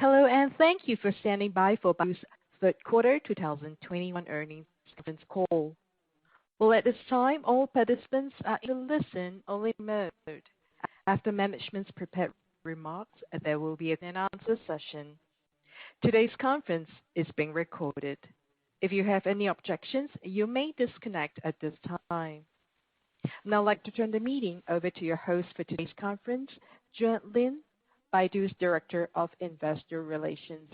Hello, and thank you for standing by for Baidu's third quarter 2021 earnings conference call. Well, at this time, all participants are in a listen-only mode. After management's prepared remarks, there will be an answer session. Today's conference is being recorded. If you have any objections, you may disconnect at this time. Now I'd like to turn the meeting over to your host for today's conference, Juan Lin, Baidu's Director of Investor Relations.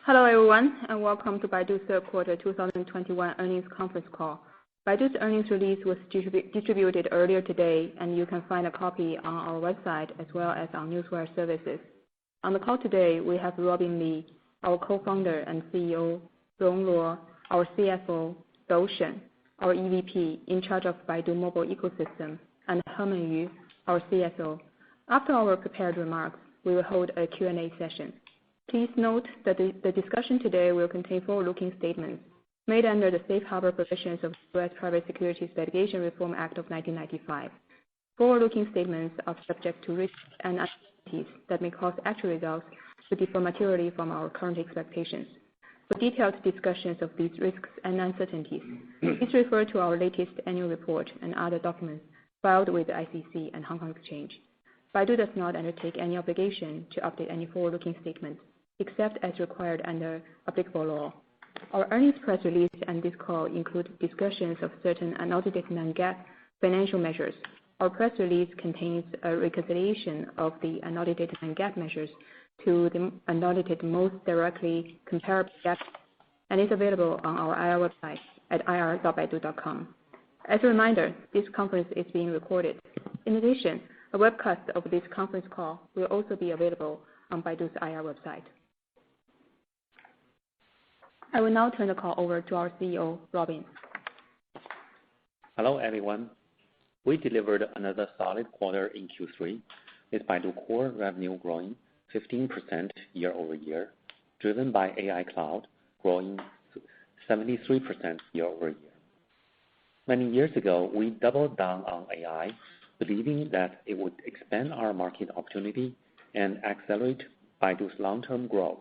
Hello, everyone, and welcome to Baidu's third quarter 2021 earnings conference call. Baidu's earnings release was distributed earlier today, and you can find a copy on our website as well as on Newswire services. On the call today, we have Robin Li, our co-founder and CEO, Rong Luo, our CFO, Dou Shen, our EVP in charge of Baidu Mobile Ecosystem, and Herman Yu, our CSO. After our prepared remarks, we will hold a Q&A session. Please note that the discussion today will contain forward-looking statements made under the safe harbor provisions of the U.S. Private Securities Litigation Reform Act of 1995. Forward-looking statements are subject to risks and uncertainties that may cause actual results to differ materially from our current expectations. For detailed discussions of these risks and uncertainties, please refer to our latest annual report and other documents filed with the SEC and Hong Kong Exchange. Baidu does not undertake any obligation to update any forward-looking statements except as required under applicable law. Our earnings press release and this call include discussions of certain unaudited non-GAAP financial measures. Our press release contains a reconciliation of the unaudited non-GAAP measures to the unaudited most directly comparable GAAP and is available on our IR website at ir.baidu.com. As a reminder, this conference is being recorded. In addition, a webcast of this conference call will also be available on Baidu's IR website. I will now turn the call over to our CEO, Robin. Hello, everyone. We delivered another solid quarter in Q3, with Baidu Core revenue growing 15% year-over-year, driven by AI Cloud growing 73% year-over-year. Many years ago, we doubled down on AI, believing that it would expand our market opportunity and accelerate Baidu's long-term growth.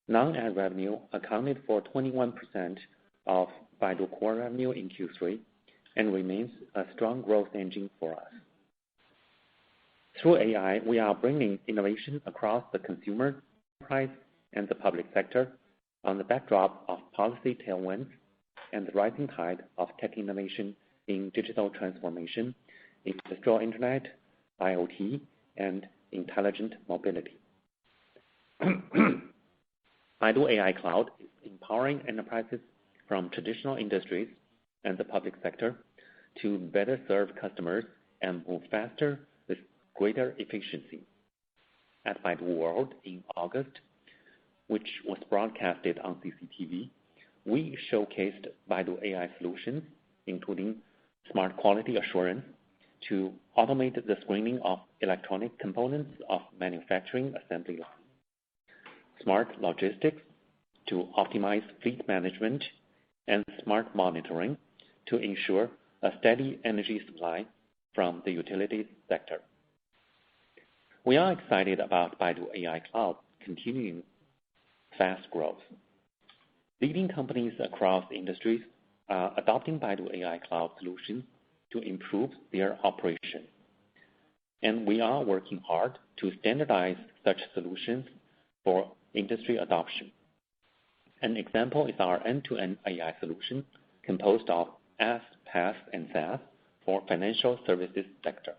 Non-ad revenue accounted for 21% of Baidu Core revenue in Q3 and remains a strong growth engine for us. Through AI, we are bringing innovation across the consumer, enterprise, and the public sector on the backdrop of policy tailwinds and the rising tide of tech innovation in digital transformation, industrial internet, IoT, and intelligent mobility. Baidu AI Cloud is empowering enterprises from traditional industries and the public sector to better serve customers and move faster with greater efficiency. At Baidu World in August, which was broadcasted on CCTV, we showcased Baidu AI solutions, including smart quality assurance to automate the screening of electronic components of manufacturing assembly lines, smart logistics to optimize fleet management, and smart monitoring to ensure a steady energy supply from the utilities sector. We are excited about Baidu AI Cloud continuing fast growth. Leading companies across industries are adopting Baidu AI Cloud solutions to improve their operation, and we are working hard to standardize such solutions for industry adoption. An example is our end-to-end AI solution composed of IaaS, PaaS, and SaaS for financial services sector.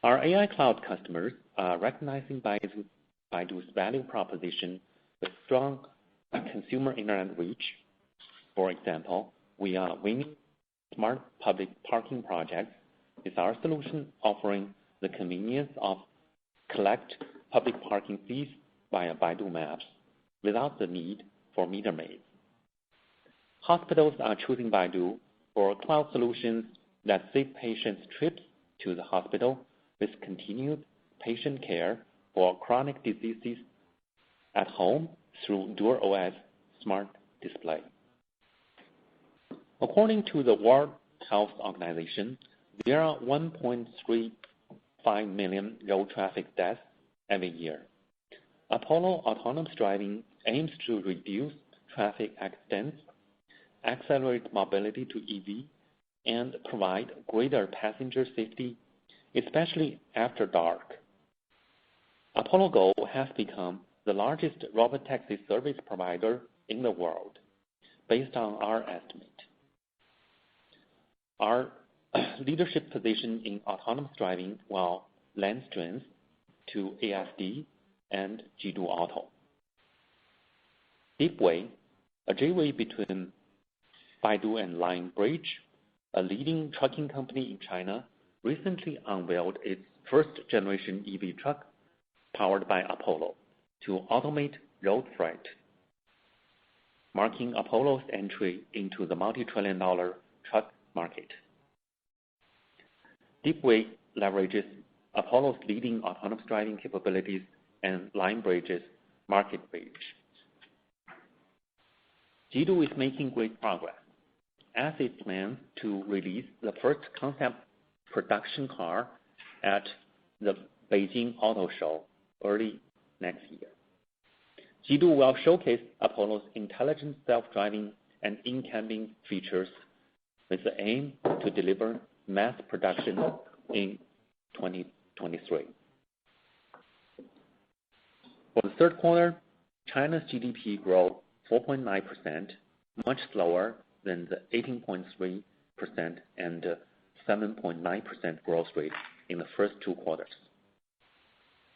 Our AI Cloud customers are recognizing Baidu's value proposition with strong consumer internet reach. For example, we are winning smart public parking projects with our solution offering the convenience of collect public parking fees via Baidu Maps without the need for meter maids. Hospitals are choosing Baidu for cloud solutions that save patients trips to the hospital with continued patient care for chronic diseases at home through DuerOS smart display. According to the World Health Organization, there are 1.3 5 million road traffic deaths every year. Apollo autonomous driving aims to reduce traffic accidents, accelerate mobility to EV, and provide greater passenger safety, especially after dark. Apollo Go has become the largest robotaxi service provider in the world, based on our estimate. Our leadership position in autonomous driving will lend strength to ASD and Jidu Auto. Deepway, a JV between Baidu and Line Bridge, a leading trucking company in China, recently unveiled its first-generation EV truck powered by Apollo to automate road freight, marking Apollo's entry into the multi-trillion-dollar truck market. Deepway leverages Apollo's leading autonomous driving capabilities and Line Bridge's market reach. Jidu is making great progress as it plans to release the first concept production car at the Beijing Auto Show early next year. Jidu will showcase Apollo's intelligent self-driving and in-cabin features with the aim to deliver mass production in 2023. For the third quarter, China's GDP grew 4.9%, much slower than the 18.3% and 7.9% growth rate in the first two quarters.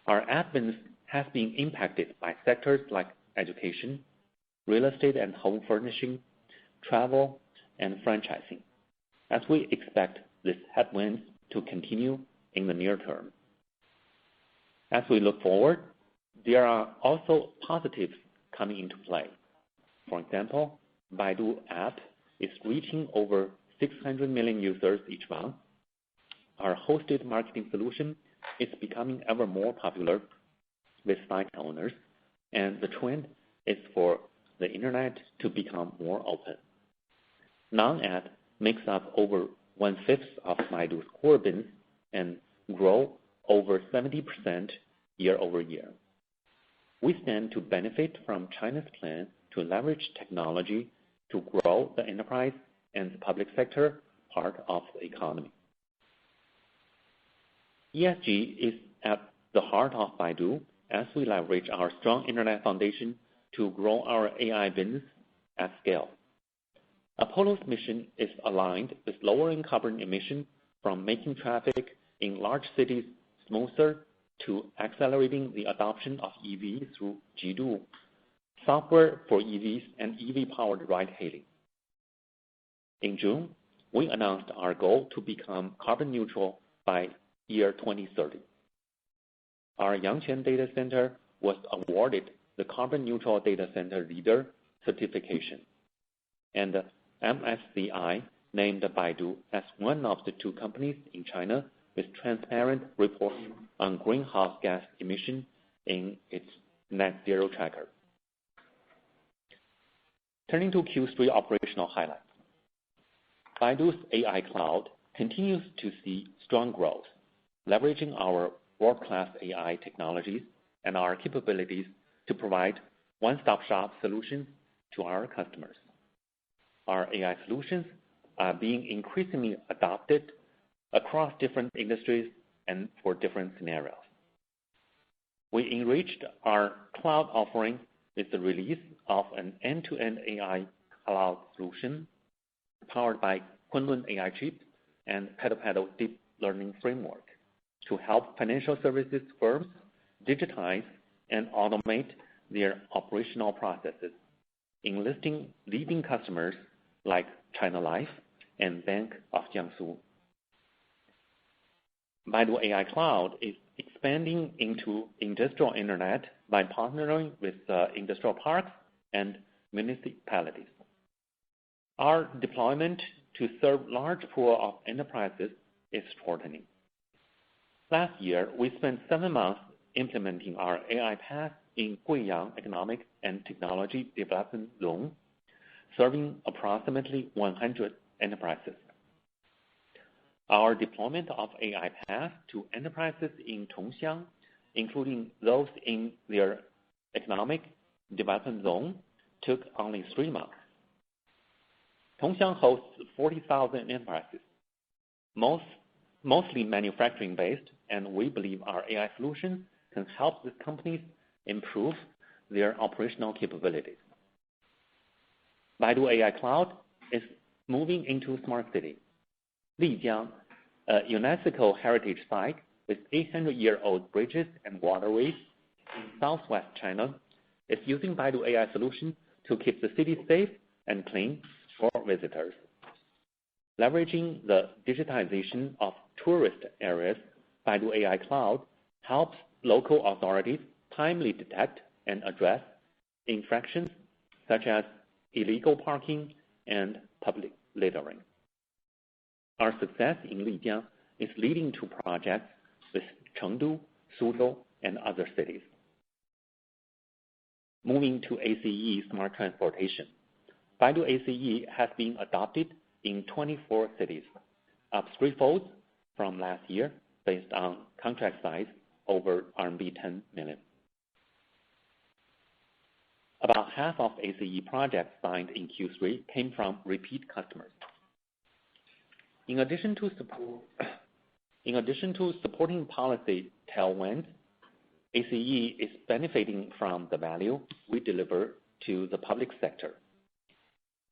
Our ad business has been impacted by sectors like education, real estate and home furnishing, travel, and franchising, as we expect this headwinds to continue in the near term. As we look forward, there are also positives coming into play. For example, Baidu app is reaching over 600 million users each month. Our hosted marketing solution is becoming ever more popular with site owners, and the trend is for the internet to become more open. Non-ad makes up over 1/5 of Baidu's core business and grow over 70% year over year. We stand to benefit from China's plan to leverage technology to grow the enterprise and the public sector part of the economy. ESG is at the heart of Baidu as we leverage our strong internet foundation to grow our AI business at scale. Apollo's mission is aligned with lowering carbon emission from making traffic in large cities smoother to accelerating the adoption of EV through Jidu, software for EVs and EV-powered ride-hailing. In June, we announced our goal to become carbon neutral by year 2030. Our Yangquan data center was awarded the Carbon Neutral Data Center Leader certification, and MSCI named Baidu as one of the 2 companies in China with transparent reporting on greenhouse gas emission in its net zero tracker. Turning to Q3 operational highlights. Baidu's AI cloud continues to see strong growth, leveraging our world-class AI technologies and our capabilities to provide one-stop-shop solutions to our customers. Our AI solutions are being increasingly adopted across different industries and for different scenarios. We enriched our cloud offering with the release of an end-to-end AI cloud solution powered by Kunlun AI chip and PaddlePaddle deep learning framework to help financial services firms digitize and automate their operational processes, enlisting leading customers like China Life and Bank of Jiangsu. Baidu AI Cloud is expanding into industrial internet by partnering with industrial parks and municipalities. Our deployment to serve large pool of enterprises is shortening. Last year, we spent 7 months implementing our AI path in Guiyang Economic and Technology Development Zone, serving approximately 100 enterprises. Our deployment of AI PaaS to enterprises in Tongxiang, including those in their economic development zone, took only 3 months. Tongxiang hosts 40,000 enterprises, mostly manufacturing-based, and we believe our AI solutions can help these companies improve their operational capabilities. Baidu AI Cloud is moving into smart city. Lijiang, a UNESCO heritage site with 800-year-old bridges and waterways in southwest China, is using Baidu AI solution to keep the city safe and clean for visitors. Leveraging the digitization of tourist areas, Baidu AI Cloud helps local authorities timely detect and address infractions such as illegal parking and public littering. Our success in Lijiang is leading to projects with Chengdu, Suzhou, and other cities. Moving to ACE Smart Transportation. Baidu ACE has been adopted in 24 cities, up threefold from last year based on contract size over RMB 10 million. About half of ACE projects signed in Q3 came from repeat customers. In addition to supporting policy tailwinds, ACE is benefiting from the value we deliver to the public sector.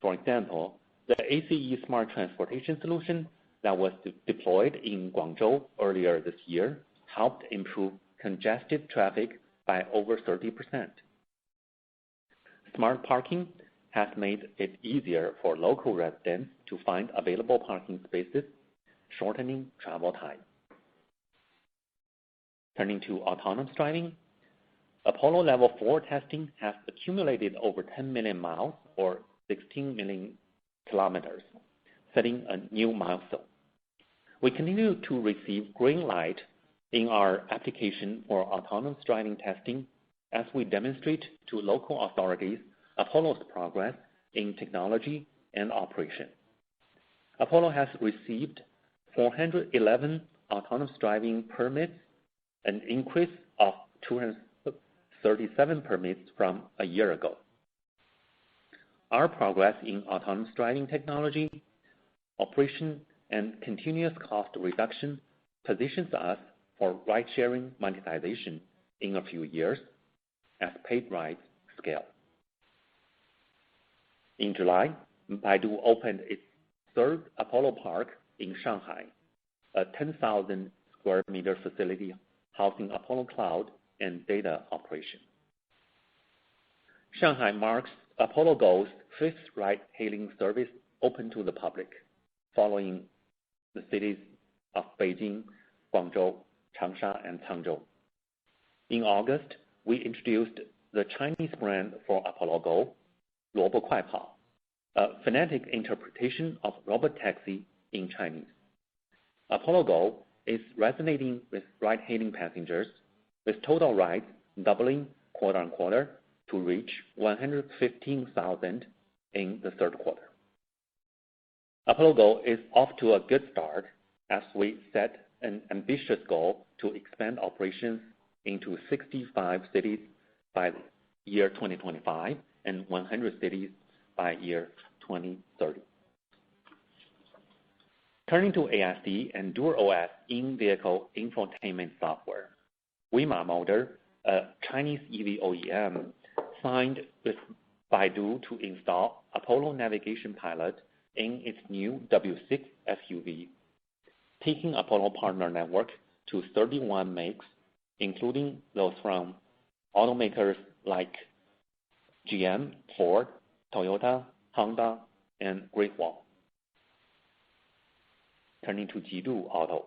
For example, the ACE Smart Transportation solution that was deployed in Guangzhou earlier this year helped improve congested traffic by over 30%. Smart parking has made it easier for local residents to find available parking spaces, shortening travel time. Turning to autonomous driving, Apollo Level 4 testing has accumulated over 10 million miles or 16 million kilometers, setting a new milestone. We continue to receive green light in our application for autonomous driving testing as we demonstrate to local authorities Apollo's progress in technology and operation. Apollo has received 411 autonomous driving permits, an increase of 237 permits from a year ago. Our progress in autonomous driving technology, operation, and continuous cost reduction positions us for ride-sharing monetization in a few years as paid rides scale. In July, Baidu opened its third Apollo Park in Shanghai, a 10,000 square meter facility housing Apollo Cloud and data operation. Shanghai marks Apollo Go's fifth ride-hailing service open to the public, following the cities of Beijing, Guangzhou, Changsha, and Hangzhou. In August, we introduced the Chinese brand for Apollo Go, 萝卜快跑, a phonetic interpretation of robotaxi in Chinese. Apollo Go is resonating with ride-hailing passengers, with total rides doubling quarter-on-quarter to reach 115,000 in the third quarter. Apollo Go is off to a good start as we set an ambitious goal to expand operations into 65 cities by year 2025 and 100 cities by year 2030. Turning to ASD and DuerOS in-vehicle infotainment software, Wima Motor, a Chinese EV OEM, signed with Baidu to install Apollo Navigation Pilot in its new W6 SUV, taking Apollo partner network to 31 makes, including those from automakers like GM, Ford, Toyota, Honda, and Great Wall. Turning to Baidu Auto.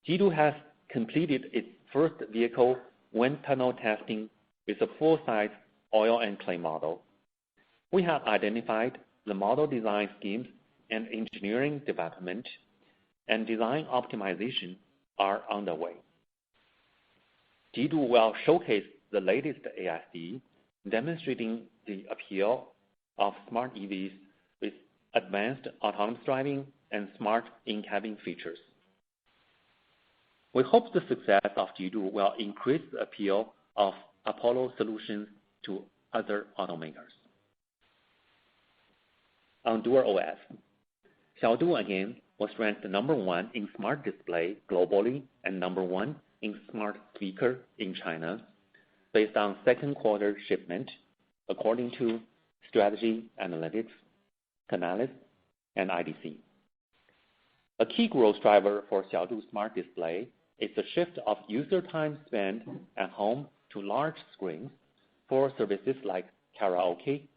Baidu has completed its first vehicle wind tunnel testing with a full-size oil and clay model. We have identified the model design schemes and engineering development and design optimization are underway. Baidu will showcase the latest ASD, demonstrating the appeal of smart EVs with advanced autonomous driving and smart in-cabin features. We hope the success of BIDU will increase the appeal of Apollo solutions to other automakers. On DuerOS, Xiaodu again was ranked number 1 in smart display globally and number 1 in smart speaker in China, based on second quarter shipment, according to Strategy Analytics, Canalys, and IDC. A key growth driver for Xiaodu smart display is the shift of user time spent at home to large screens for services like karaoke,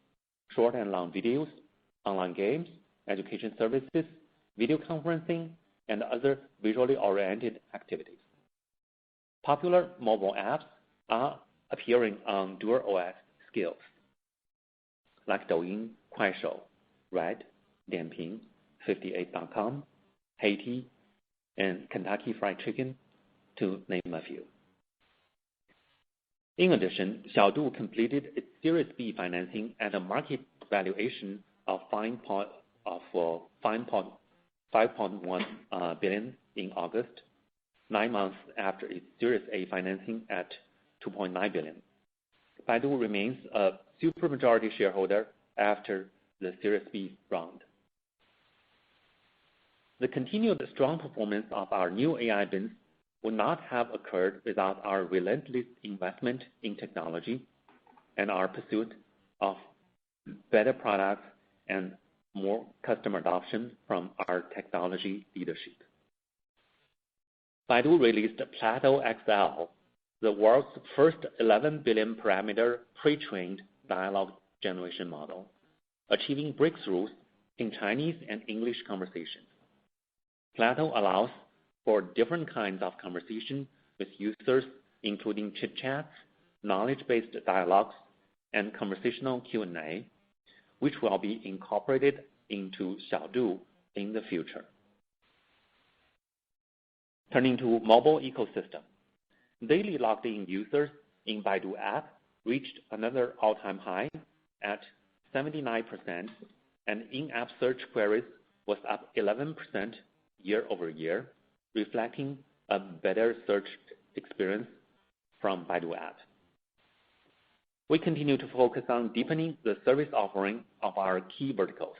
short and long videos, online games, education services, video conferencing, and other visually oriented activities. Popular mobile apps are appearing on DuerOS skills, like Douyin, Kuaishou, Red, Dianping, 58.com, Haiti, and Kentucky Fried Chicken, to name a few. In addition, Xiaodu completed its Series B financing at a market valuation of 5.1 billion in August, 9 months after its Series A financing at 2.9 billion. Baidu remains a supermajority shareholder after the Series B round. The continued strong performance of our new AI business would not have occurred without our relentless investment in technology and our pursuit of better products and more customer adoption from our technology leadership. Baidu released Plato XL, the world's first 11 billion parameter pre-trained dialogue generation model, achieving breakthroughs in Chinese and English conversations. Plato allows for different kinds of conversation with users, including chit-chats, knowledge-based dialogues, and conversational Q&A, which will be incorporated into Xiaodu in the future. Turning to mobile ecosystem, daily logged-in users in Baidu app reached another all-time high at 79%, and in-app search queries was up 11% year over year, reflecting a better search experience from Baidu app. We continue to focus on deepening the service offering of our key verticals.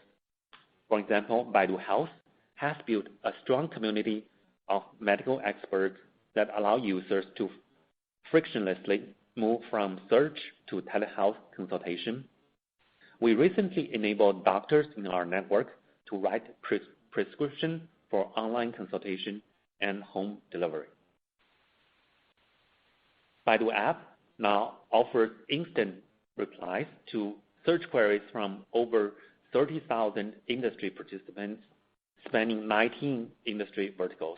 For example, Baidu Health has built a strong community of medical experts that allow users to frictionlessly move from search to telehealth consultation. We recently enabled doctors in our network to write prescription for online consultation and home delivery. Baidu app now offers instant replies to search queries from over 30,000 industry participants spanning 19 industry verticals.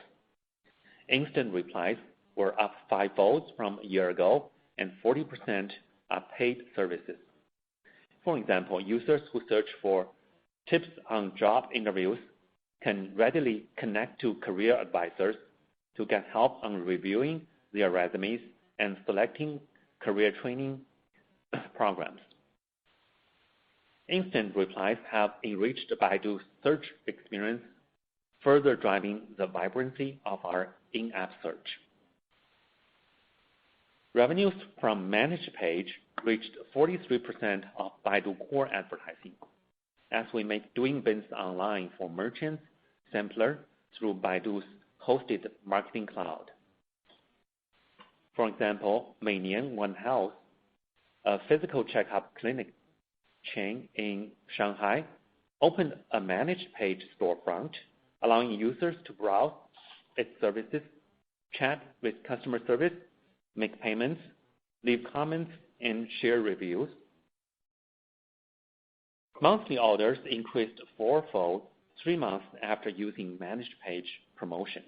Instant replies were up 5-fold from a year ago, and 40% are paid services. For example, users who search for tips on job interviews can readily connect to career advisors to get help on reviewing their resumes and selecting career training programs. Instant replies have enriched Baidu's search experience, further driving the vibrancy of our in-app search. Revenues from managed page reached 43% of Baidu core advertising, as we make doing business online for merchants simpler through Baidu's hosted marketing cloud. For example, Meinian One Health, a physical checkup clinic chain in Shanghai, opened a managed page storefront, allowing users to browse its services, chat with customer service, make payments, leave comments, and share reviews. Monthly orders increased 4-fold 3 months after using managed page promotion.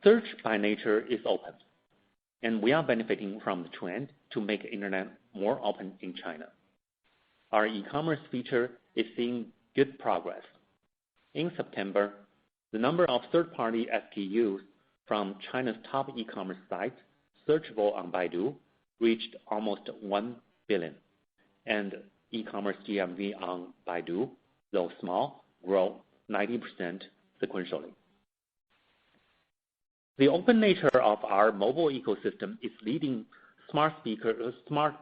Search by nature is open, and we are benefiting from the trend to make the internet more open in China. Our e-commerce feature is seeing good progress. In September, the number of third-party SKUs from China's top e-commerce sites searchable on Baidu reached almost 1 billion, and e-commerce GMV on Baidu, though small, grew 90% sequentially. The open nature of our mobile ecosystem is leading smartphone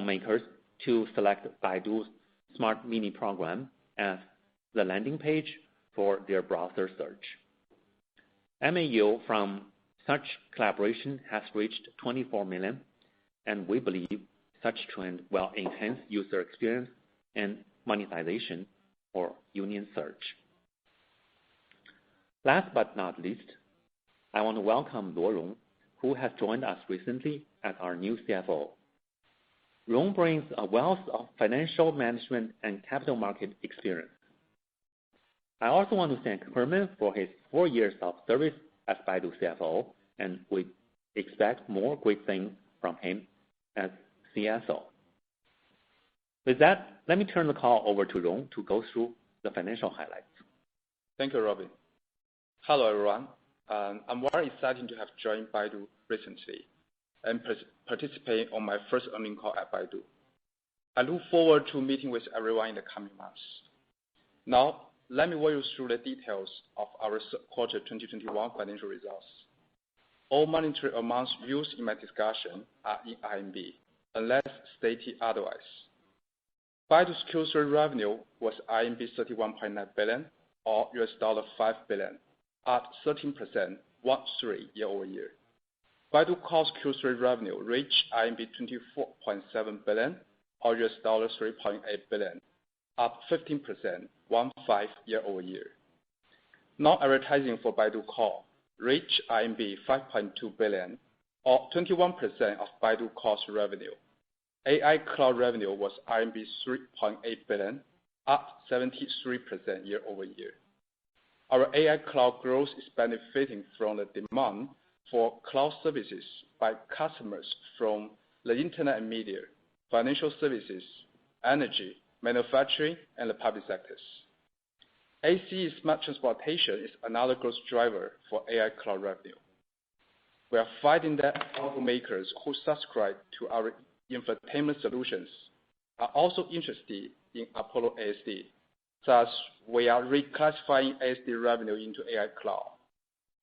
makers to select Baidu's Smart Mini program as the landing page for their browser search. MAU from such collaboration has reached 24 million, and we believe such trend will enhance user experience and monetization for union search. Last but not least, I want to welcome Luo Rong, who has joined us recently as our new CFO. Rong brings a wealth of financial management and capital market experience. I also want to thank Herman for his 4 years of service as Baidu CFO, and we expect more great things from him as CSO. With that, let me turn the call over to Rong to go through the financial highlights. Thank you, Robin. Hello, everyone. I'm very excited to have joined Baidu recently and participate on my first earnings call at Baidu. I look forward to meeting with everyone in the coming months. Now, let me walk you through the details of our quarter 2021 financial results. All monetary amounts used in my discussion are in RMB, unless stated otherwise. Baidu's Q3 revenue was RMB 31.9 billion, or $5 billion, up 13% year-over-year. Baidu Core's Q3 revenue reached RMB 24.7 billion, or $3.8 billion, up 15% year-over-year. Non-advertising for Baidu Core reached RMB 5.2 billion, or 21% of Baidu Core's revenue. AI Cloud revenue was RMB 3.8 billion, up 73% year-over-year. Our AI Cloud growth is benefiting from the demand for cloud services by customers from the internet and media, financial services, energy, manufacturing, and the public sectors. ACE Smart Transportation is another growth driver for AI Cloud revenue. We are finding that automakers who subscribe to our infotainment solutions are also interested in Apollo ASD. Thus, we are reclassifying ASD revenue into AI Cloud.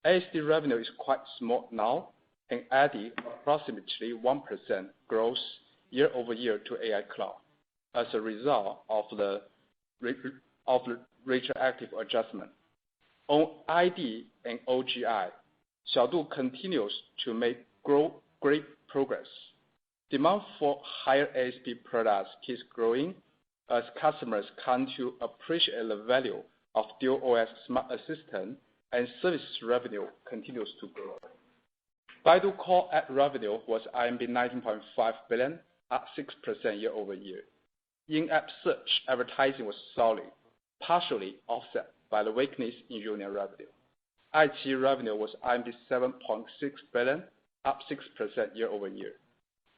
ASD revenue is quite small now and adding approximately 1% growth year-over-year to AI Cloud as a result of the retroactive adjustment. On ID and OGI, Xiaodu continues to make great progress. Demand for higher ASP products keeps growing as customers come to appreciate the value of DualOS Smart Assistant, and service revenue continues to grow. Baidu Core ad revenue was 19.5 billion, up 6% year-over-year. In-app search advertising was solid, partially offset by the weakness in union revenue. iQIYI revenue was 7.6 billion, up 6% year-over-year.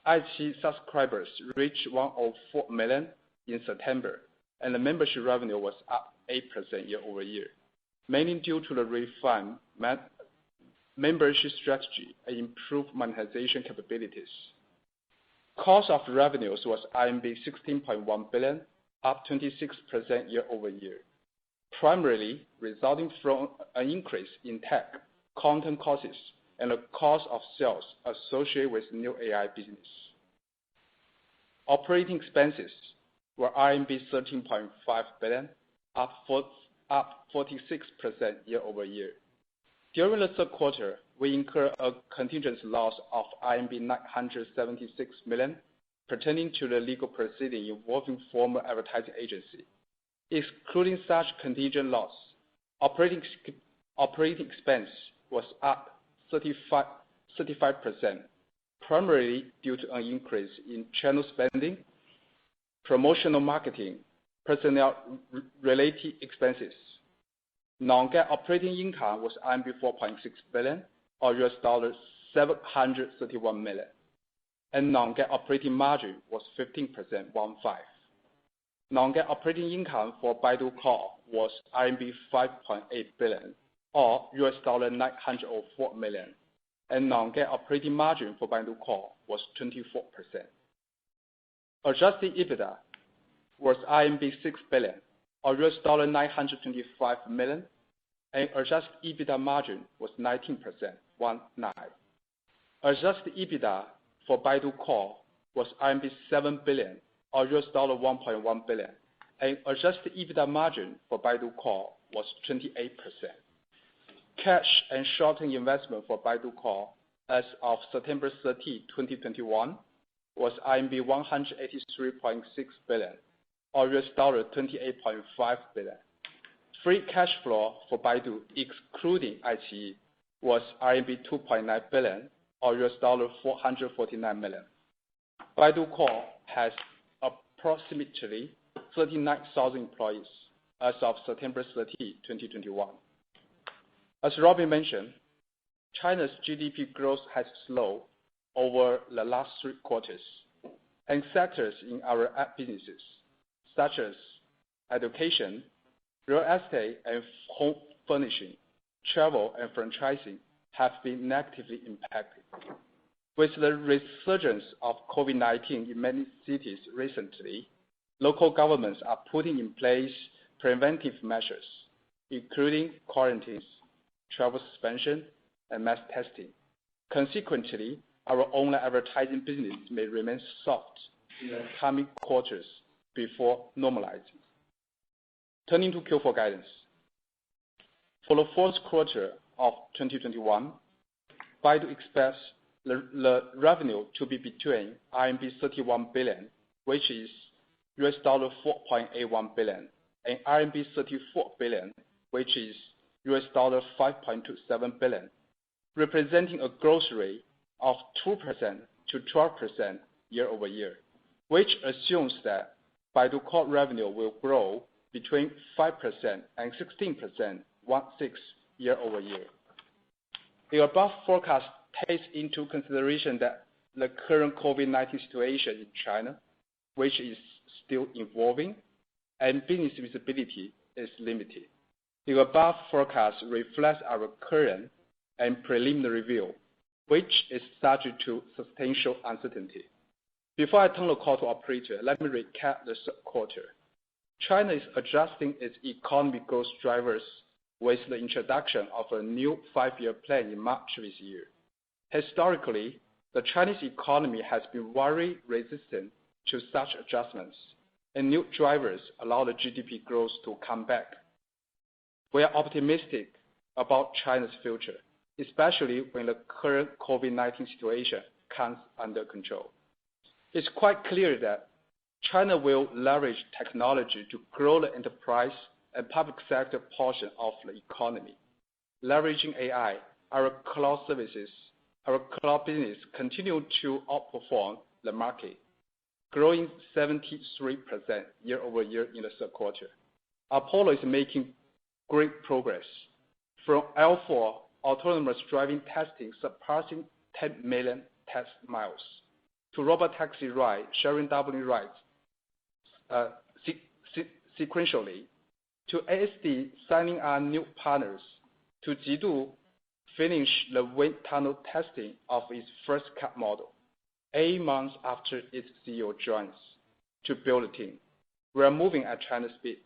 iQIYI subscribers reached 104 million in September, and the membership revenue was up 8% year-over-year, mainly due to the refined membership strategy and improved monetization capabilities. Cost of revenues was 16.1 billion, up 26% year-over-year, primarily resulting from an increase in tech, content costs, and the cost of sales associated with new AI business. Operating expenses were RMB 13.5 billion, up 46% year-over-year. During the third quarter, we incurred a contingency loss of 976 million pertaining to the legal proceeding involving former advertising agency. Excluding such contingent loss, operating expense was up 35%, primarily due to an increase in channel spending, promotional marketing, personnel-related expenses. Non-GAAP operating income was 4.6 billion, or $731 million, and non-GAAP operating margin was 15%. Non-GAAP operating income for Baidu Core was RMB 5.8 billion, or $904 million, and non-GAAP operating margin for Baidu Core was 24%. Adjusted EBITDA was 6 billion, or $925 million, and adjusted EBITDA margin was 19%. Adjusted EBITDA for Baidu Core was RMB 7 billion, or $1.1 billion, and adjusted EBITDA margin for Baidu Core was 28%. Cash and short-term investment for Baidu Core as of September 30, 2021 was RMB 183.6 billion, or $28.5 billion. Free cash flow for Baidu, excluding iQIYI, was RMB 2.9 billion, or $449 million. Baidu Core has approximately 39,000 employees as of September 30, 2021. As Robin mentioned, China's GDP growth has slowed over the last 3 quarters, and sectors in our app businesses, such as education, real estate and home furnishing, travel and franchising, have been negatively impacted. With the resurgence of COVID-19 in many cities recently, local governments are putting in place preventive measures, including quarantines, travel suspension, and mass testing. Consequently, our online advertising business may remain soft in the coming quarters before normalizing. Turning to Q4 guidance. For the fourth quarter of 2021, Baidu expects the revenue to be between RMB 31 billion, which is $4.81 billion, and RMB 34 billion, which is $5.27 billion, representing a growth rate of 2% to 12% year-over-year, which assumes that Baidu Core revenue will grow between 5% and 16% year-over-year. The above forecast takes into consideration that the current COVID-19 situation in China, which is still evolving, and business visibility is limited. The above forecast reflects our current and preliminary view, which is subject to substantial uncertainty. Before I turn the call to operator, let me recap the third quarter. China is adjusting its economic growth drivers with the introduction of a new 5-year plan in March this year. Historically, the Chinese economy has been very resistant to such adjustments, and new drivers allow the GDP growth to come back. We are optimistic about China's future, especially when the current COVID-19 situation comes under control. It's quite clear that China will leverage technology to grow the enterprise and public sector portion of the economy. Leveraging AI, our cloud business continue to outperform the market, growing 73% year-over-year in the third quarter. Apollo is making great progress, from L4 autonomous driving testing surpassing 10 million test miles, to robotaxi ride sharing doubling rides sequentially, to ASD signing our new partners, to Baidu finish the wind tunnel testing of its first car model 8 months after its CEO joins, to build a team. We are moving at China's speed.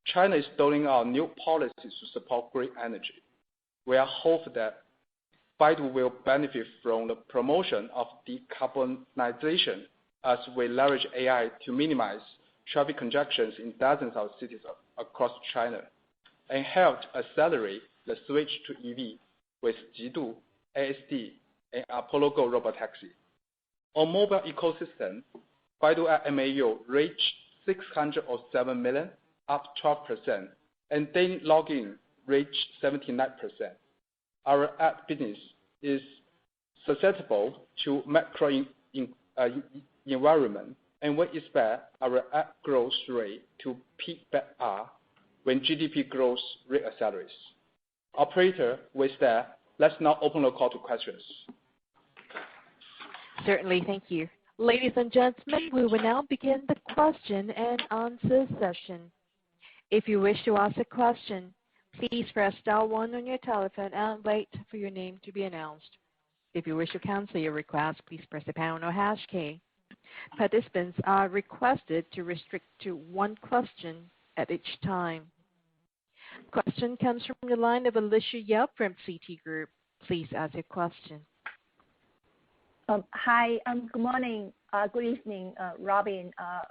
China is rolling out new policies to support green energy. We are hopeful that Baidu will benefit from the promotion of decarbonization as we leverage AI to minimize traffic congestions in dozens of cities across China, and help accelerate the switch to EV with Baidu, ASD, and Apollo Go robotaxi. On mobile ecosystem, Baidu app MAU reached 607 million, up 12%, and daily login reached 79%. Our app business is susceptible to macro environment, and we expect our app growth rate to peak back up when GDP growth reaccelerates. Operator, with that, let's now open the call to questions. Certainly, thank you. Ladies and gentlemen, we will now begin the question and answer session. If you wish to ask a question, please press star one on your telephone and wait for your name to be announced. If you wish to cancel your request, please press the pound or hash key. Participants are requested to restrict to one question at each time. question comes from the line of Alicia Yap from Citigroup. Please ask your question. Hi, good morning, good evening, Robin,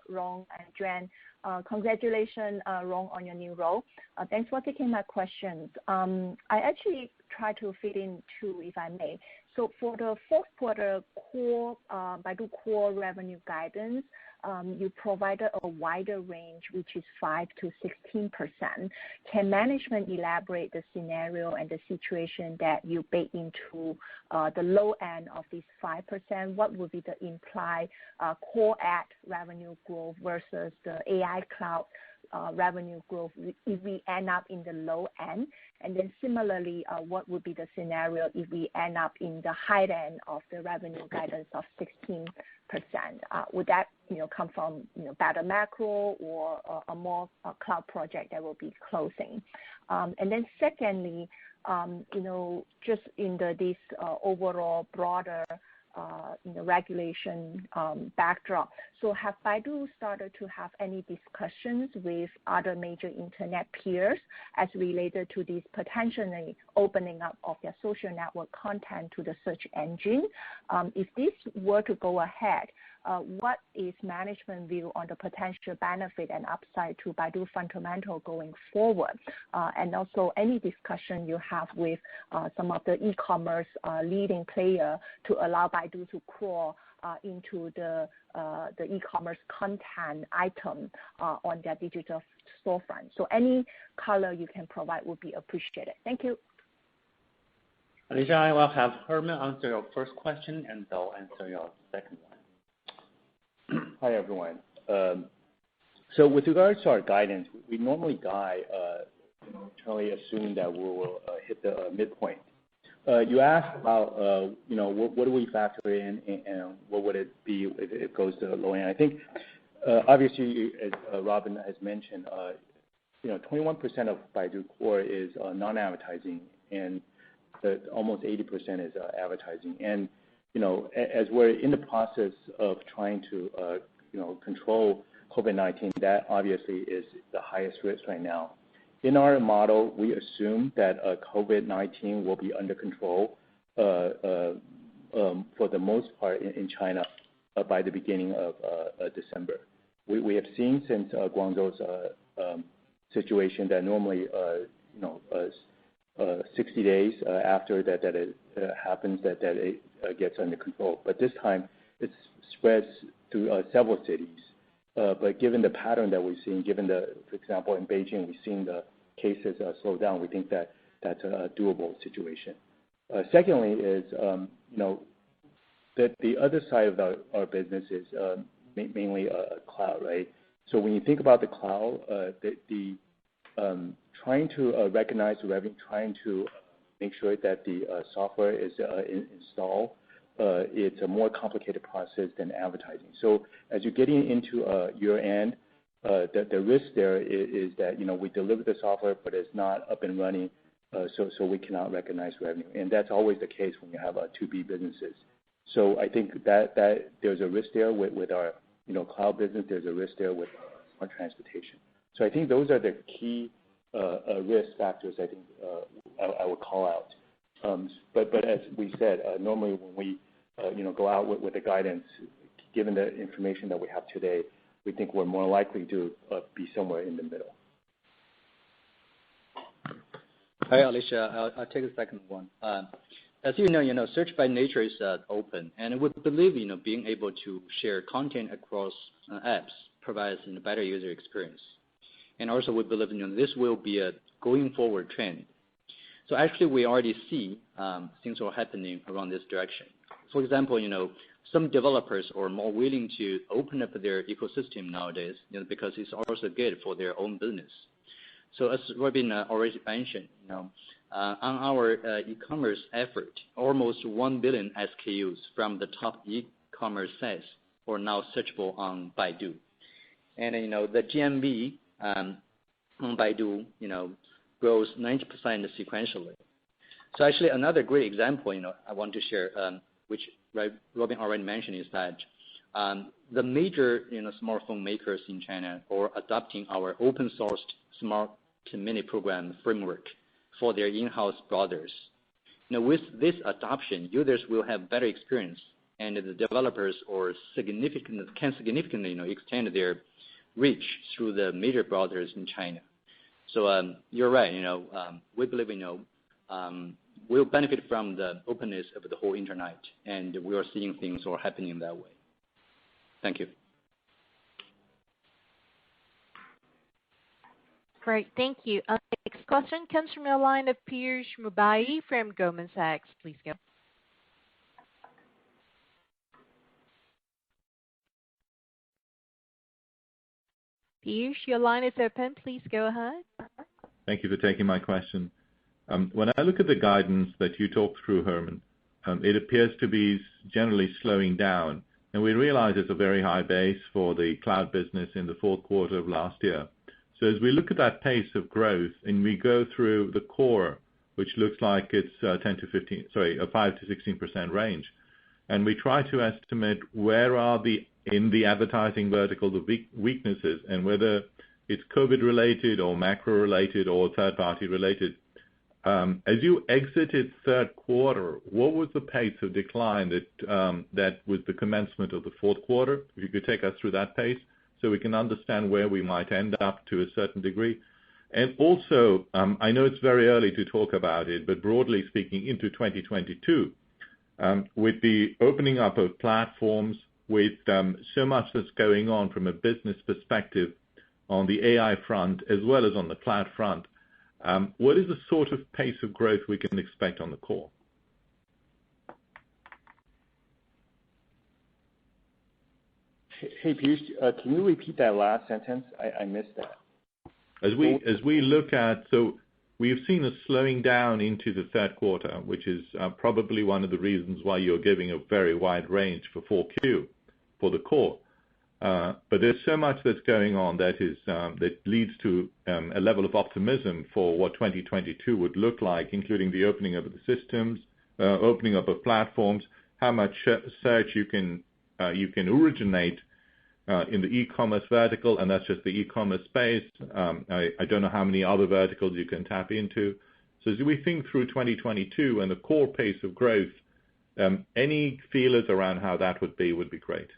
Rong, and Juan. Congratulations, Rong, on your new role. Thanks for taking my questions. I actually try to fit in two, if I may. So for the fourth quarter core Baidu core revenue guidance, you provided a wider range, which is 5 to 16%. Can management elaborate the scenario and the situation that you bake into the low end of this 5%? What would be the implied core ad revenue growth versus the AI cloud revenue growth if we end up in the low end? And then similarly, what would be the scenario if we end up in the high end of the revenue guidance of 16%? Would that come from better macro or a more cloud project that will be closing? And then secondly, just in this overall broader regulation backdrop. So have Baidu started to have any discussions with other major internet peers as related to this potentially opening up of their social network content to the search engine? If this were to go ahead, what is management view on the potential benefit and upside to Baidu fundamental going forward? And also any discussion you have with some of the e-commerce leading player to allow Baidu to crawl into the e-commerce content item on their digital storefront. So any color you can provide would be appreciated. Thank you. Alicia, I will have Herman answer your first question, and I'll answer your second one. Hi, everyone. So with regards to our guidance, we normally guide internally assuming that we will hit the midpoint. You asked about what do we factor in and what would it be if it goes to the low end. I think obviously, as Robin has mentioned, 21% of Baidu Core is non-advertising, and almost 80% is advertising. And as we're in the process of trying to control COVID-19, that obviously is the highest risk right now. In our model, we assume that COVID-19 will be under control for the most part in China by the beginning of December. We have seen since Guangzhou's situation that normally 60 days after that it happens that it gets under control. But this time it spreads through several cities. But given the pattern that we've seen, for example, in Beijing, we've seen the cases slow down. We think that that's a doable situation. Secondly is, that the other side of our business is mainly cloud, right? So when you think about the cloud, trying to recognize the revenue, trying to make sure that the software is installed, it's a more complicated process than advertising. So as you're getting into year-end, the risk there is that we deliver the software, but it's not up and running, so we cannot recognize revenue. And that's always the case when you have 2B businesses. So I think that there's a risk there with our cloud business. There's a risk there with our transportation. So I think those are the key risk factors I think I would call out. But as we said, normally when we go out with the guidance, given the information that we have today, we think we're more likely to be somewhere in the middle. Hi, Alicia. I'll take the second one. As you know, search by nature is open, and we believe being able to share content across apps provides a better user experience. And also we believe this will be a going forward trend. So actually we already see things are happening around this direction. For example, some developers are more willing to open up their ecosystem nowadays, because it's also good for their own business. So as Robin already mentioned, on our e-commerce effort, almost 1 billion SKUs from the top e-commerce sites are now searchable on Baidu. And the GMV on Baidu, grows 90% sequentially. So actually another great example, I want to share, which Robin already mentioned, is that the major smartphone makers in China are adopting our open sourced smart mini program framework for their in-house browsers. With this adoption, users will have better experience, and the developers can significantly extend their reach through the major browsers in China. So you're right. We believe we'll benefit from the openness of the whole internet, and we are seeing things are happening that way. Thank you. Great, thank you. Next question comes from the line of Piyush Mubayi from Goldman Sachs. Please go. Piyush, your line is open. Please go ahead. Thank you for taking my question. When I look at the guidance that you talked through, Herman, it appears to be generally slowing down. And we realize it's a very high base for the cloud business in the fourth quarter of last year. So as we look at that pace of growth and we go through the core, which looks like it's 5 to 16% range, and we try to estimate where are in the advertising vertical the weaknesses and whether it's COVID related or macro related or third party related. As you exited third quarter, what was the pace of decline that was the commencement of the fourth quarter? If you could take us through that pace so we can understand where we might end up to a certain degree. And also, I know it's very early to talk about it, but broadly speaking, into 2022, with the opening up of platforms, with so much that's going on from a business perspective on the AI front as well as on the cloud front, what is the sort of pace of growth we can expect on the core? Hey, Piyush, can you repeat that last sentence? I missed that. As we look at, so we've seen a slowing down into the third quarter, which is probably one of the reasons why you're giving a very wide range for 4Q for the core. But there's so much that's going on that leads to a level of optimism for what 2022 would look like, including the opening up of the systems, opening up of platforms, how much search you can originate in the e-commerce vertical, and that's just the e-commerce space. I don't know how many other verticals you can tap into. So as we think through 2022 and the core pace of growth, any feelers around how that would be great.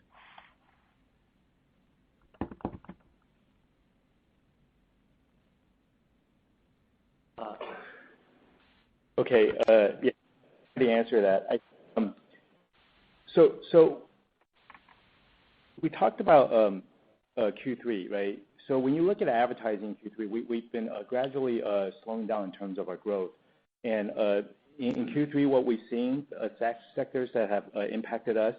Okay. Yeah, to answer that, so we talked about Q3, right? So when you look at advertising Q3, we've been gradually slowing down in terms of our growth. And in Q3, what we've seen, sectors that have impacted us,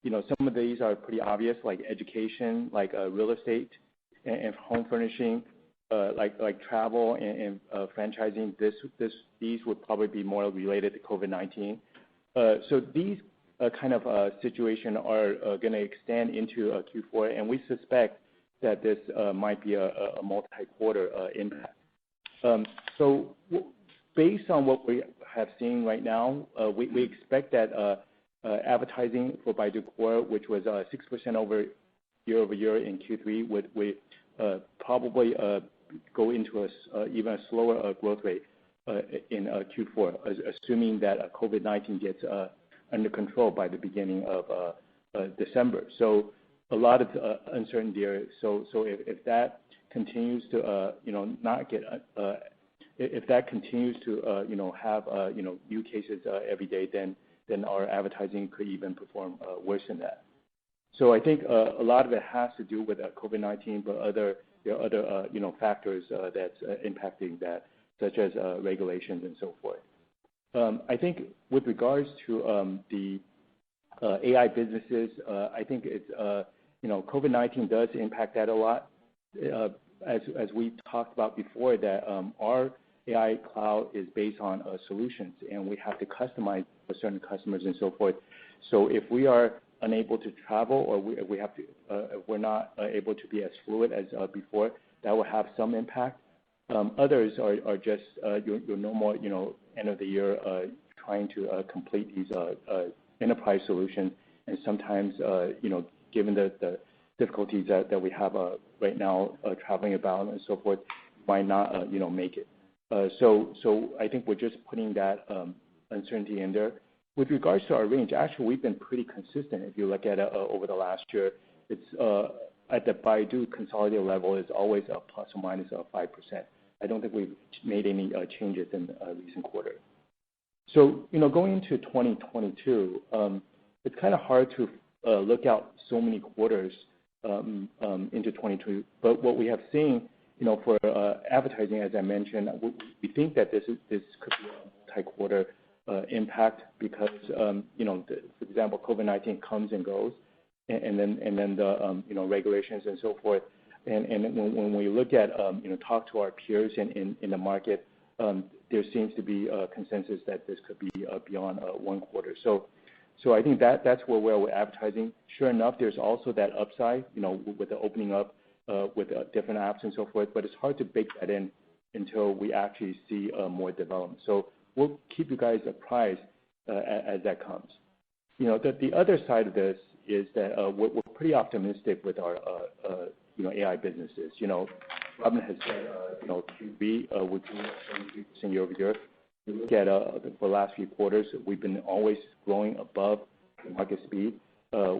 some of these are pretty obvious, like education, like real estate and home furnishing, like travel and franchising. These would probably be more related to COVID-19. So these kind of situation are going to extend into Q4, and we suspect that this might be a multi-quarter impact. So based on what we have seen right now, we expect that advertising for Baidu Core, which was 6% year-over-year in Q3, would probably go into even a slower growth rate in Q4, assuming that COVID-19 gets under control by the beginning of December. So a lot of uncertainty there. So if that continues to if that continues to have new cases every day, then our advertising could even perform worse than that. So I think a lot of it has to do with COVID-19, but there are other factors that's impacting that, such as regulations and so forth. I think with regards to the AI businesses, I think it's COVID-19 does impact that a lot. As we talked about before, that our AI cloud is based on solutions, and we have to customize for certain customers and so forth. So if we are unable to travel, or if we're not able to be as fluid as before, that will have some impact. Others are just your normal, end of the year trying to complete these enterprise solutions, and sometimes given the difficulties that we have right now traveling about and so forth, might not make it. So I think we're just putting that uncertainty in there. With regards to our range, actually, we've been pretty consistent. If you look at it over the last year, it's at the Baidu consolidated level is always a plus or minus of 5%. I don't think we've made any changes in recent quarter. So going into 2022, it's kind of hard to look out so many quarters into 2022. But what we have seen, for advertising, as I mentioned, we think that this could be a multi-quarter impact because, for example, COVID-19 comes and goes, and then the regulations and so forth. And when we look at talk to our peers in the market, there seems to be a consensus that this could be beyond 1 quarter. So I think that's where we're advertising. Sure enough, there's also that upside, with the opening up with different apps and so forth. But it's hard to bake that in until we actually see more development. So we'll keep you guys apprised as that comes. The other side of this is that we're pretty optimistic with our AI businesses. Robin has said Q3 would be 73% year-over-year. If you look at for the last few quarters, we've been always growing above the market speed.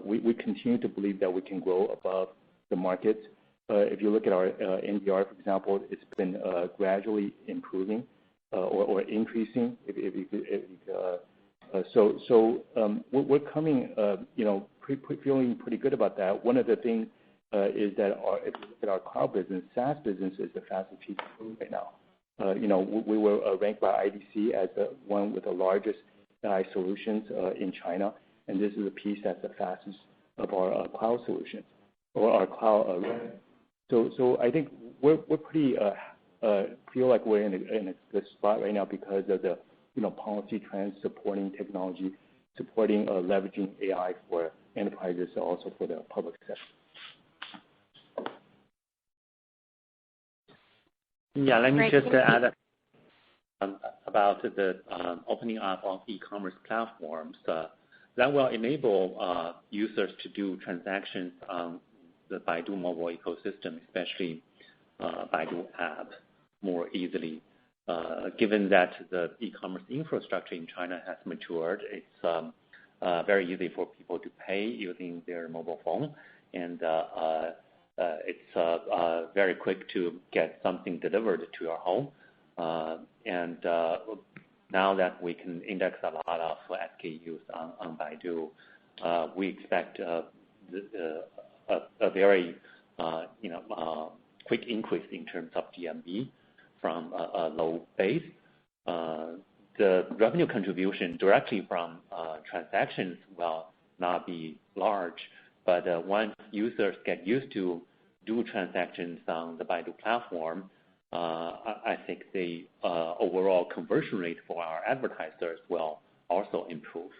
We continue to believe that we can grow above the market. If you look at our NDR, for example, it's been gradually improving or increasing. So we're coming, feeling pretty good about that. One of the things is that if you look at our cloud business, SaaS business is the fastest piece of growth right now. We were ranked by IDC as the one with the largest AI solutions in China, and this is a piece that's the fastest of our cloud solutions or our cloud revenue. So I think we're pretty feel like we're in a good spot right now because of the policy trends supporting technology, supporting leveraging AI for enterprises, also for the public sector. Yeah, let me just add about the opening up of e-commerce platforms that will enable users to do transactions on the Baidu mobile ecosystem, especially Baidu app, more easily. Given that the e-commerce infrastructure in China has matured, it's very easy for people to pay using their mobile phone, and it's very quick to get something delivered to your home. And now that we can index a lot of SKUs on Baidu, we expect a very quick increase in terms of GMV from a low base. The revenue contribution directly from transactions will not be large, but once users get used to do transactions on the Baidu platform, I think the overall conversion rate for our advertisers will also improve.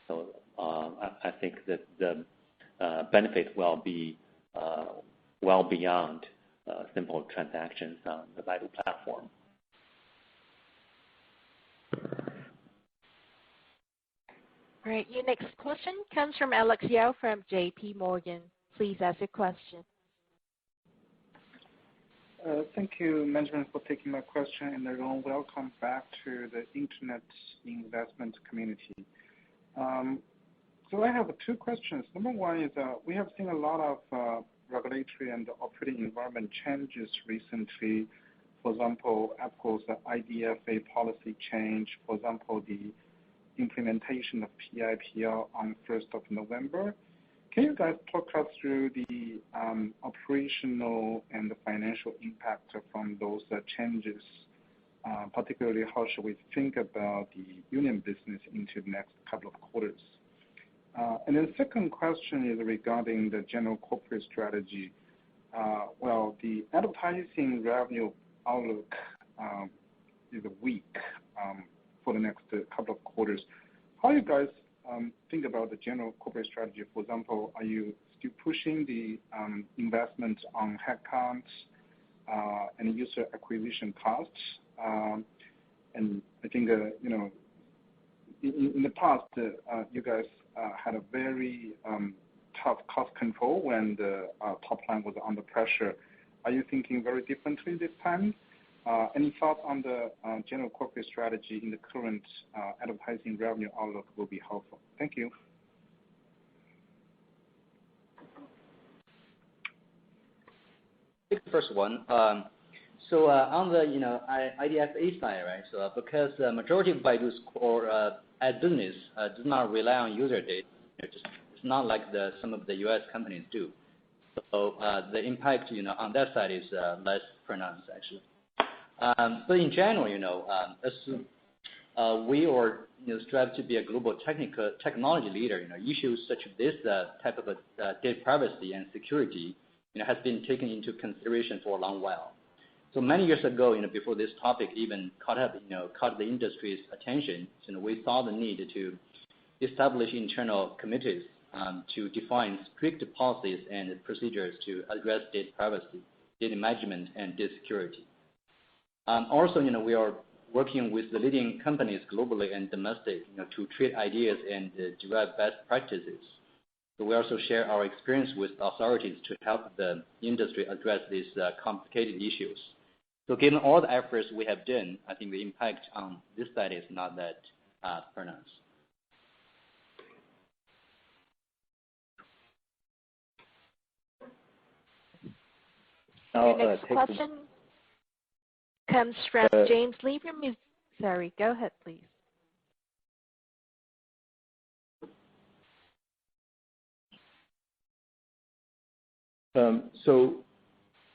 So I think that the benefit will be well beyond simple transactions on the Baidu platform. All right, your next question comes from Alex Yao from JP Morgan. Please ask your question. Thank you, management, for taking my question, and a warm welcome back to the internet investment community. So I have 2 questions. Number one is we have seen a lot of regulatory and operating environment changes recently. For example, Apple's IDFA policy change. For example, the implementation of PIPL on 1st of November. Can you guys talk us through the operational and the financial impact from those changes? Particularly, how should we think about the union business into the next couple of quarters? And then the second question is regarding the general corporate strategy. Well, the advertising revenue outlook is weak for the next couple of quarters. How you guys think about the general corporate strategy? For example, are you still pushing the investment on headcounts and user acquisition costs? And I think in the past you guys had a very tough cost control when the top line was under pressure. Are you thinking very differently this time? Any thoughts on the general corporate strategy in the current advertising revenue outlook will be helpful. Thank you. Take the first one. So on the IDFA side, right? So because the majority of Baidu's core ad business does not rely on user data, it's not like some of the U.S. companies do. So the impact on that side is less pronounced actually. But in general, as we strive to be a global technology leader, issues such as this type of data privacy and security has been taken into consideration for a long while. So many years ago, before this topic even caught the industry's attention, we saw the need to establish internal committees to define strict policies and procedures to address data privacy, data management, and data security. Also, we are working with the leading companies globally and domestic, to trade ideas and derive best practices. So we also share our experience with authorities to help the industry address these complicated issues. So given all the efforts we have done, I think the impact on this side is not that pronounced. Your next question comes from James Lee from Missouri. Go ahead, please.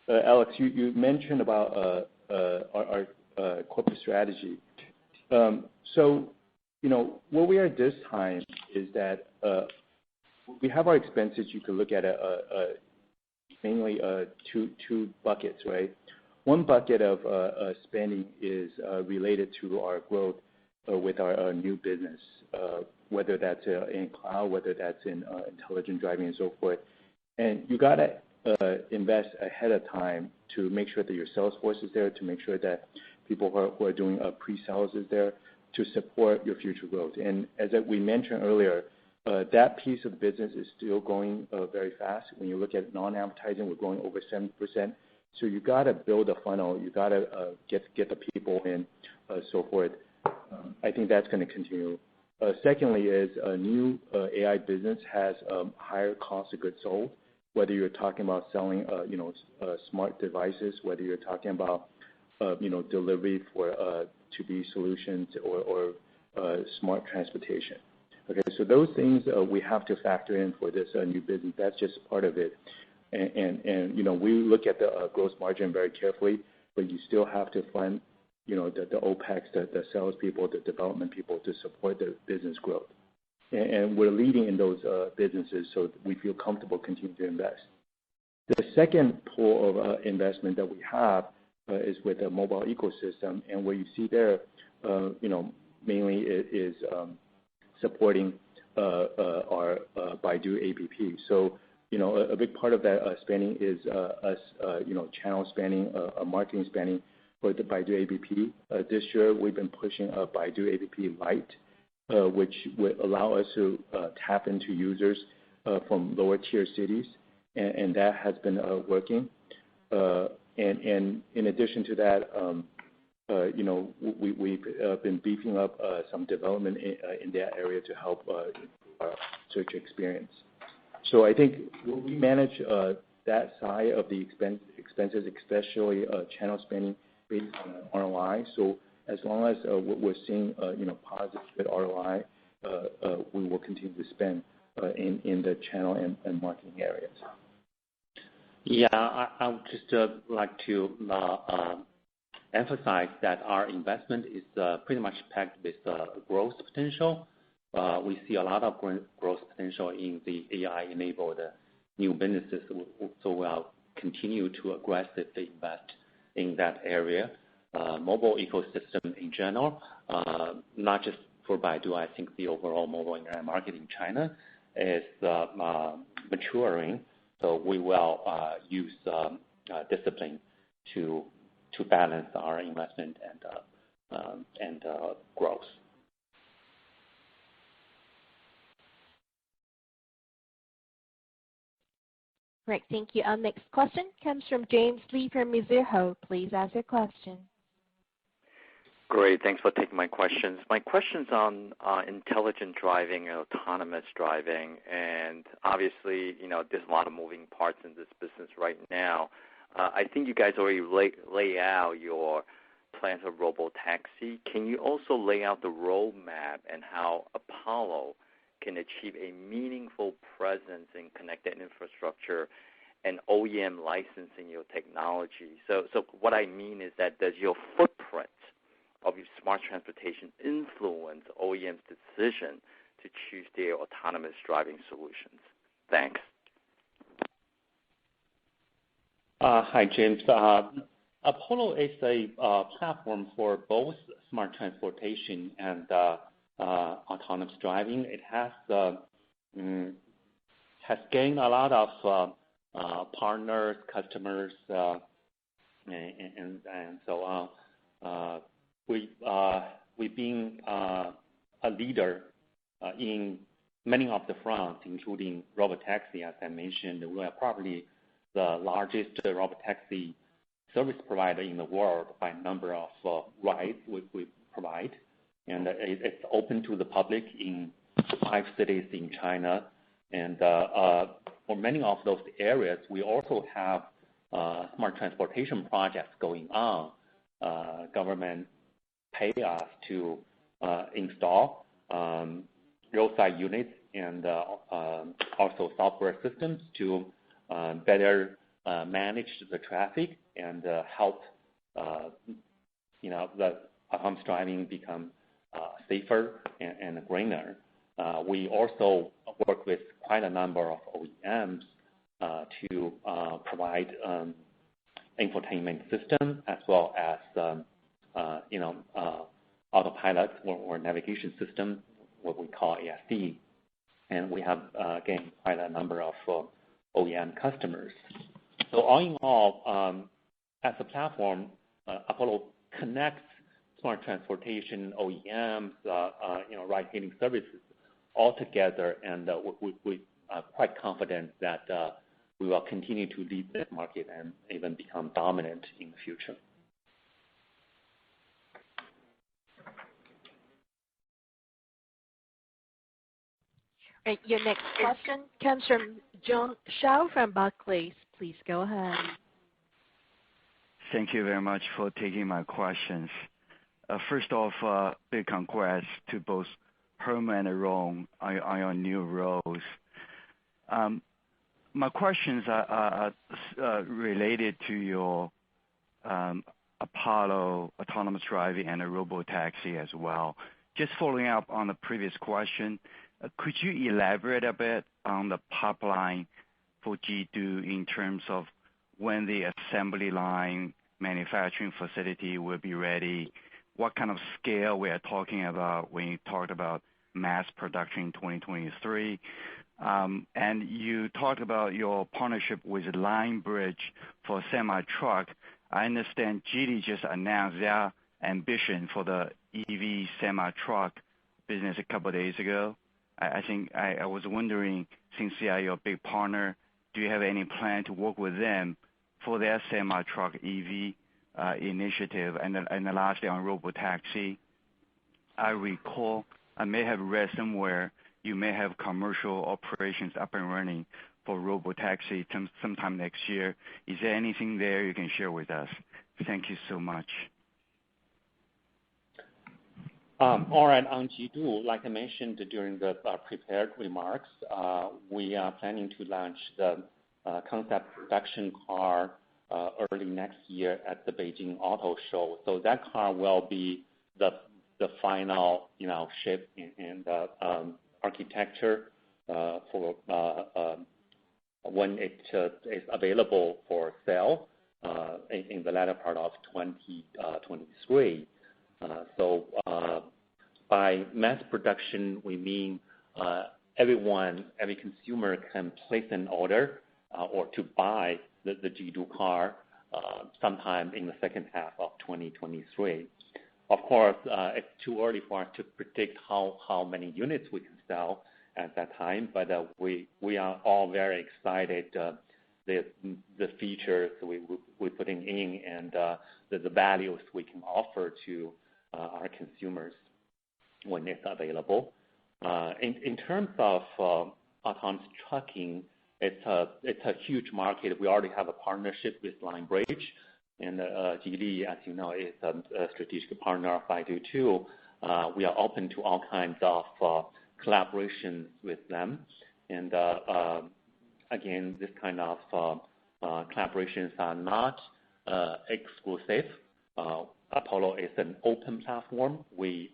Alex, you mentioned about our corporate strategy. Where we are this time is that we have our expenses. You can look at mainly two buckets, right? One bucket of spending is related to our growth with our new business, whether that's in cloud, whether that's in intelligent driving and so forth. And you got to invest ahead of time to make sure that your sales force is there, to make sure that people who are doing pre-sales is there to support your future growth. And as we mentioned earlier, that piece of the business is still growing very fast. When you look at non-advertising, we're growing over 70%. So you got to build a funnel. You got to get the people in, so forth. I think that's going to continue. Secondly is a new AI business has higher cost of goods sold, whether you're talking about selling smart devices, whether you're talking about delivery for to-be solutions or smart transportation. Okay, so those things we have to factor in for this new business. That's just part of it. And we look at the gross margin very carefully, but you still have to fund the OPEX, the salespeople, the development people to support the business growth. And we're leading in those businesses, so we feel comfortable continuing to invest. The second pool of investment that we have is with the mobile ecosystem, and what you see there, mainly it is supporting our Baidu app. So, a big part of that spending is us, channel spending, marketing spending for the Baidu app. This year, we've been pushing a Baidu app Lite, which would allow us to tap into users from lower tier cities, and that has been working. And in addition to that, we've been beefing up some development in that area to help our search experience. So I think we manage that side of the expenses, especially channel spending based on ROI. So as long as we're seeing positive good ROI, we will continue to spend in the channel and marketing areas. Yeah, I would just like to emphasize that our investment is pretty much packed with growth potential. We see a lot of growth potential in the AI-enabled new businesses, so we'll continue to aggressively invest in that area. Mobile ecosystem in general, not just for Baidu. I think the overall mobile internet market in China is maturing, so we will use discipline to balance our investment and growth. Right, thank you. Our next question comes from James Lee from Mizuho. Please ask your question. Great. Thanks for taking my questions. My question's on intelligent driving and autonomous driving. And obviously, there's a lot of moving parts in this business right now. I think you guys already lay out your plans for robotaxi. Can you also lay out the roadmap and how Apollo can achieve a meaningful presence in connected infrastructure and OEM licensing your technology? So what I mean is that does your footprint of your smart transportation influence OEM's decision to choose their autonomous driving solutions? Thanks. Hi, James. Apollo is a platform for both smart transportation and autonomous driving. It has gained a lot of partners, customers, and so on. We've been a leader in many of the fronts, including robotaxi. As I mentioned, we are probably the largest robotaxi service provider in the world by number of rides we provide, and it's open to the public in 5 cities in China. And for many of those areas, we also have smart transportation projects going on. Government pay us to install roadside units and also software systems to better manage the traffic and help the autonomous driving become safer and greener. We also work with quite a number of OEMs to provide infotainment system as well as autopilot or navigation system, what we call ASD. And we have gained quite a number of OEM customers. So all in all, as a platform, Apollo connects smart transportation OEMs, ride-hailing services all together, and we are quite confident that we will continue to lead this market and even become dominant in the future. Right, your next question comes from John Shao from Barclays. Please go ahead. Thank you very much for taking my questions. First off, big congrats to both Herman and Rong on your new roles. My questions are related to your Apollo autonomous driving and a robotaxi as well. Just following up on the previous question, could you elaborate a bit on the pipeline for Baidu in terms of when the assembly line manufacturing facility will be ready? What kind of scale we are talking about when you talked about mass production in 2023? And you talked about your partnership with Linebridge for semi-truck. I understand Geely just announced their ambition for the EV semi-truck business a couple of days ago. I think I was wondering, since they are your big partner, do you have any plan to work with them for their semi-truck EV initiative? And then lastly, on robotaxi, I recall I may have read somewhere you may have commercial operations up and running for robotaxi sometime next year. Is there anything there you can share with us? Thank you so much. All right, on Baidu, like I mentioned during the prepared remarks, we are planning to launch the concept production car early next year at the Beijing Auto Show. So that car will be the final, shape and architecture for when it is available for sale in the latter part of 2023. So by mass production, we mean every consumer can place an order or to buy the Baidu car sometime in the second half of 2023. Of course, it's too early for us to predict how many units we can sell at that time, but we are all very excited the features we're putting in and the values we can offer to our consumers when it's available. In terms of autonomous trucking, it's a huge market. We already have a partnership with Linebridge, and Gdp, as you know, is a strategic partner of Baidu too. We are open to all kinds of collaborations with them. And again, this kind of collaborations are not exclusive. Apollo is an open platform. We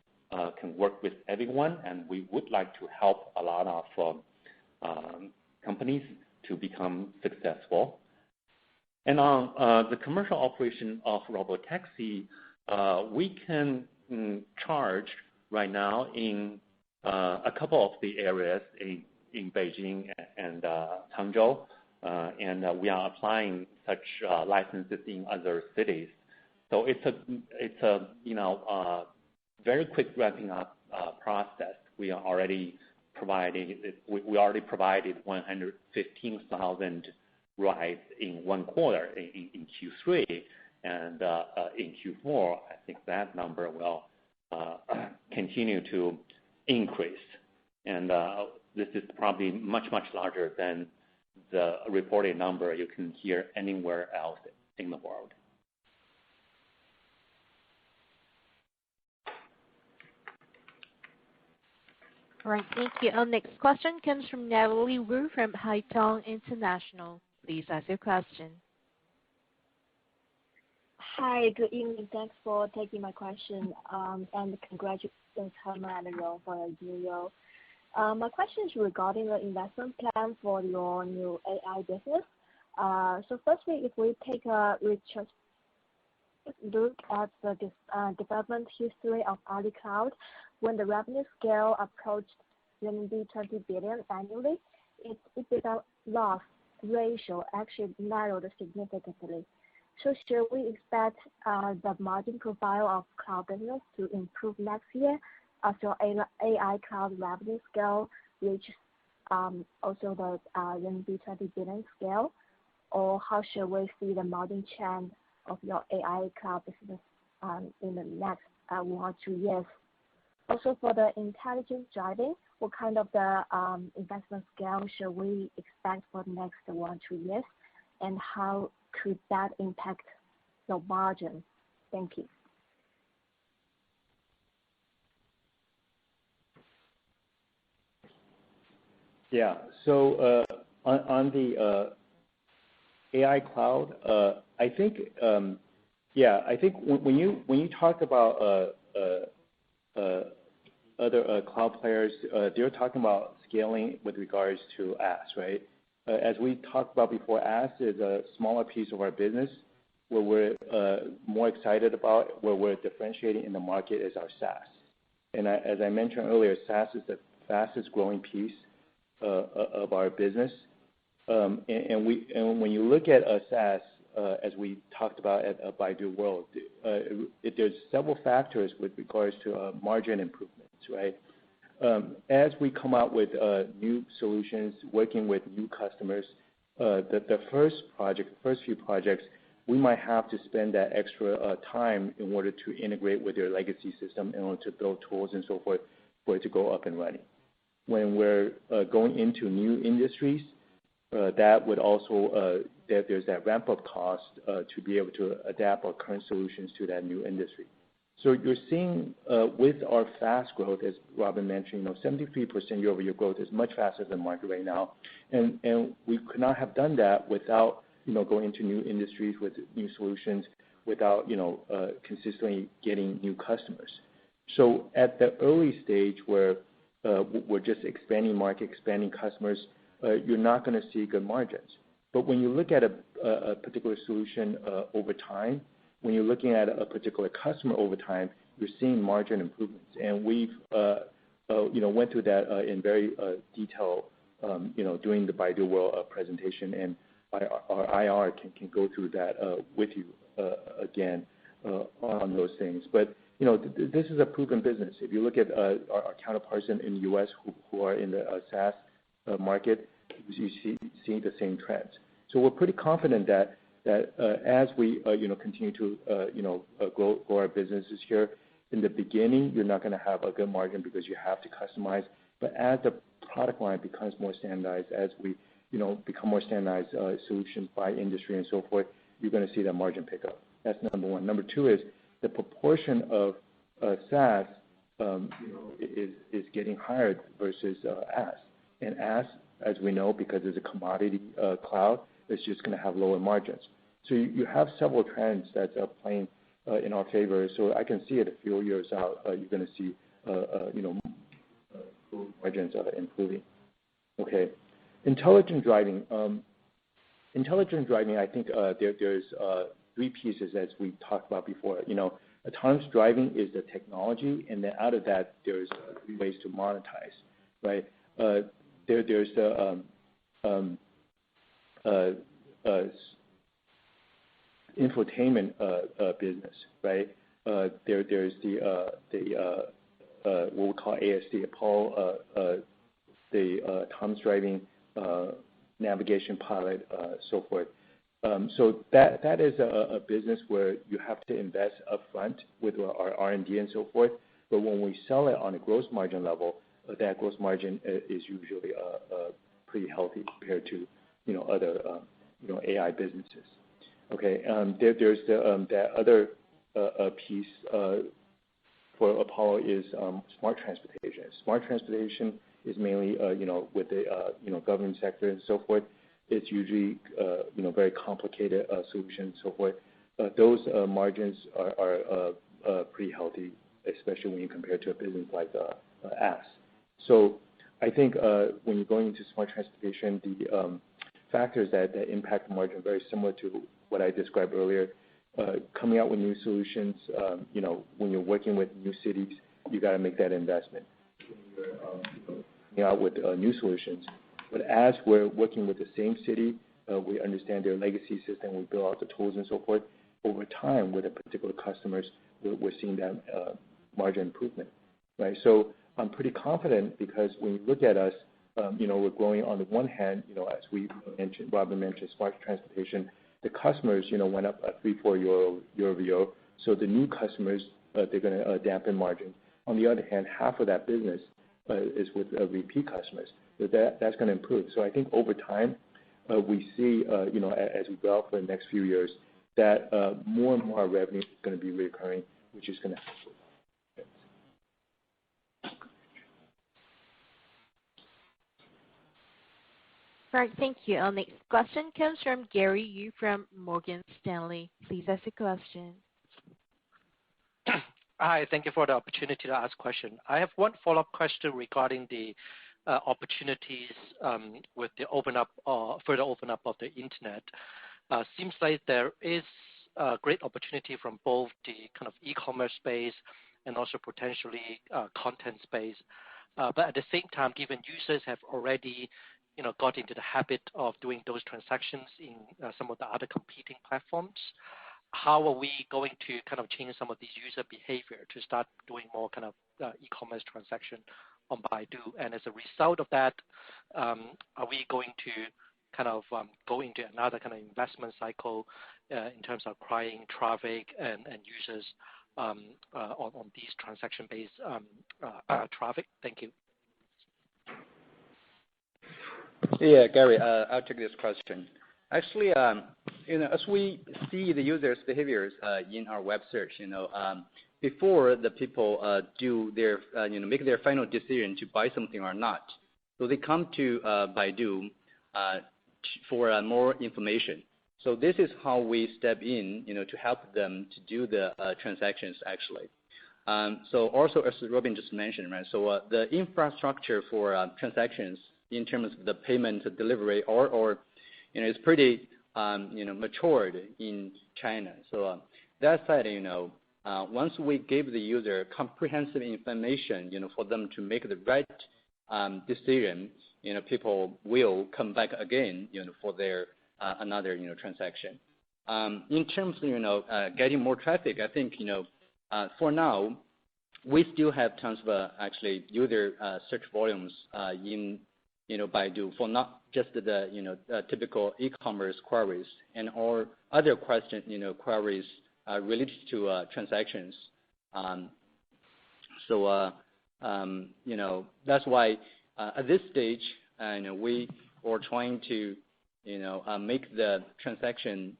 can work with everyone, and we would like to help a lot of companies to become successful. And on the commercial operation of robotaxi, we can charge right now in a couple of the areas in Beijing and Hangzhou, and we are applying such licenses in other cities. So it's a very quick ramping up process. We already provided 115,000 rides in 1 quarter in Q3, and in Q4 I think that number will continue to increase, and this is probably much larger than the reported number you can hear anywhere else in the world. All right, thank you. Our next question comes from Natalie Wu from Haitong International. Please ask your question. Hi, good evening. Thanks for taking my question, and congratulations, Herman and Rong, for your new role. My question is regarding the investment plan for your new AI business. So firstly, if we take a look at the development history of AliCloud, when the revenue scale approached 20 billion annually, its EBITDA loss ratio actually narrowed significantly. So should we expect the margin profile of cloud business to improve next year as your AI cloud revenue scale reaches also the 20 billion scale? Or how should we see the margin trend of your AI cloud business in the next 1 or 2 years? Also, for the intelligent driving, what kind of the investment scale should we expect for the next 1 or 2 years, and how could that impact the margin? Thank you. Yeah. So on the AI cloud, I think when you talk about other cloud players, they're talking about scaling with regards to apps, right? As we talked about before, apps is a smaller piece of our business. What we're more excited about, where we're differentiating in the market, is our SaaS. And as I mentioned earlier, SaaS is the fastest growing piece of our business. And when you look at SaaS, as we talked about at Baidu World, there's several factors with regards to margin improvements, right? As we come out with new solutions, working with new customers, the first few projects, we might have to spend that extra time in order to integrate with their legacy system, in order to build tools and so forth for it to go up and running. When we're going into new industries, that would also there's that ramp-up cost to be able to adapt our current solutions to that new industry. So you're seeing with our fast growth, as Robin mentioned, 73% year-over-year growth is much faster than market right now, and we could not have done that without going into new industries with new solutions, without consistently getting new customers. So at the early stage where we're just expanding market, expanding customers, you're not going to see good margins. But when you look at a particular solution over time, when you're looking at a particular customer over time, you're seeing margin improvements. And we've went through that in very detail during the Baidu World presentation, and our IR can go through that with you again on those things. But this is a proven business. If you look at our counterparts in the U.S. who are in the SaaS market, you see the same trends. So we're pretty confident that as we continue to grow our businesses here, in the beginning, you're not going to have a good margin because you have to customize. But as the product line becomes more standardized, as we become more standardized solutions by industry and so forth, you're going to see that margin pick up. That's number one. Number two is the proportion of SaaS is getting higher versus AS. And AS, as we know, because it's a commodity cloud, it's just going to have lower margins. So you have several trends that are playing in our favor. So I can see it a few years out, you're going to see margins improving. Okay. Intelligent driving. I think there's three pieces as we talked about before. Autonomous driving is the technology, and then out of that, there's three ways to monetize, right? There's the infotainment business, right? There's the what we call ASD, Apollo, the autonomous driving navigation pilot, so forth. So that is a business where you have to invest upfront with our R&D and so forth. But when we sell it on a gross margin level, that gross margin is usually pretty healthy compared to other AI businesses. Okay. There's that other piece for Apollo is smart transportation. Smart transportation is mainly with the government sector and so forth. It's usually very complicated solutions and so forth. Those margins are pretty healthy, especially when you compare to a business like AS. So I think when you're going into smart transportation, the factors that impact the margin are very similar to what I described earlier. Coming out with new solutions, when you're working with new cities, you got to make that investment. When you're coming out with new solutions. But as we're working with the same city, we understand their legacy system, we build out the tools and so forth. Over time, with the particular customers, we're seeing that margin improvement, right? So I'm pretty confident because when you look at us, we're growing on the one hand, as we mentioned, Robin mentioned, smart transportation. The customers, went up 3-4 year-over-year. So the new customers, they're going to dampen margin. On the other hand, half of that business is with repeat customers. So that's going to improve. So I think over time, we see, as we go out for the next few years, that more and more revenue is going to be recurring, which is going to help. All right, thank you. Our next question comes from Gary Yu from Morgan Stanley. Please ask a question. Hi, thank you for the opportunity to ask question. I have one follow-up question regarding the opportunities with the further open up of the internet. Seems like there is a great opportunity from both the kind of e-commerce space and also potentially content space. But at the same time, given users have already got into the habit of doing those transactions in some of the other competing platforms, how are we going to kind of change some of these user behavior to start doing more kind of e-commerce transaction on Baidu? And as a result of that, are we going to kind of go into another kind of investment cycle in terms of acquiring traffic and users on these transaction-based traffic? Thank you. Yeah, Gary, I'll take this question. Actually, as we see the users' behaviors in our web search, before the people do their, make their final decision to buy something or not, so they come to Baidu for more information. So this is how we step in, to help them to do the transactions actually. So also, as Robin just mentioned, right? So the infrastructure for transactions in terms of the payment delivery or is pretty matured in China. So that side, once we give the user comprehensive information, for them to make the right decision, people will come back again, for their another transaction. In terms of getting more traffic, I think for now we still have tons of actually user search volumes in Baidu for not just the typical e-commerce queries and or other queries related to transactions. That's why at this stage, we are trying to make the transaction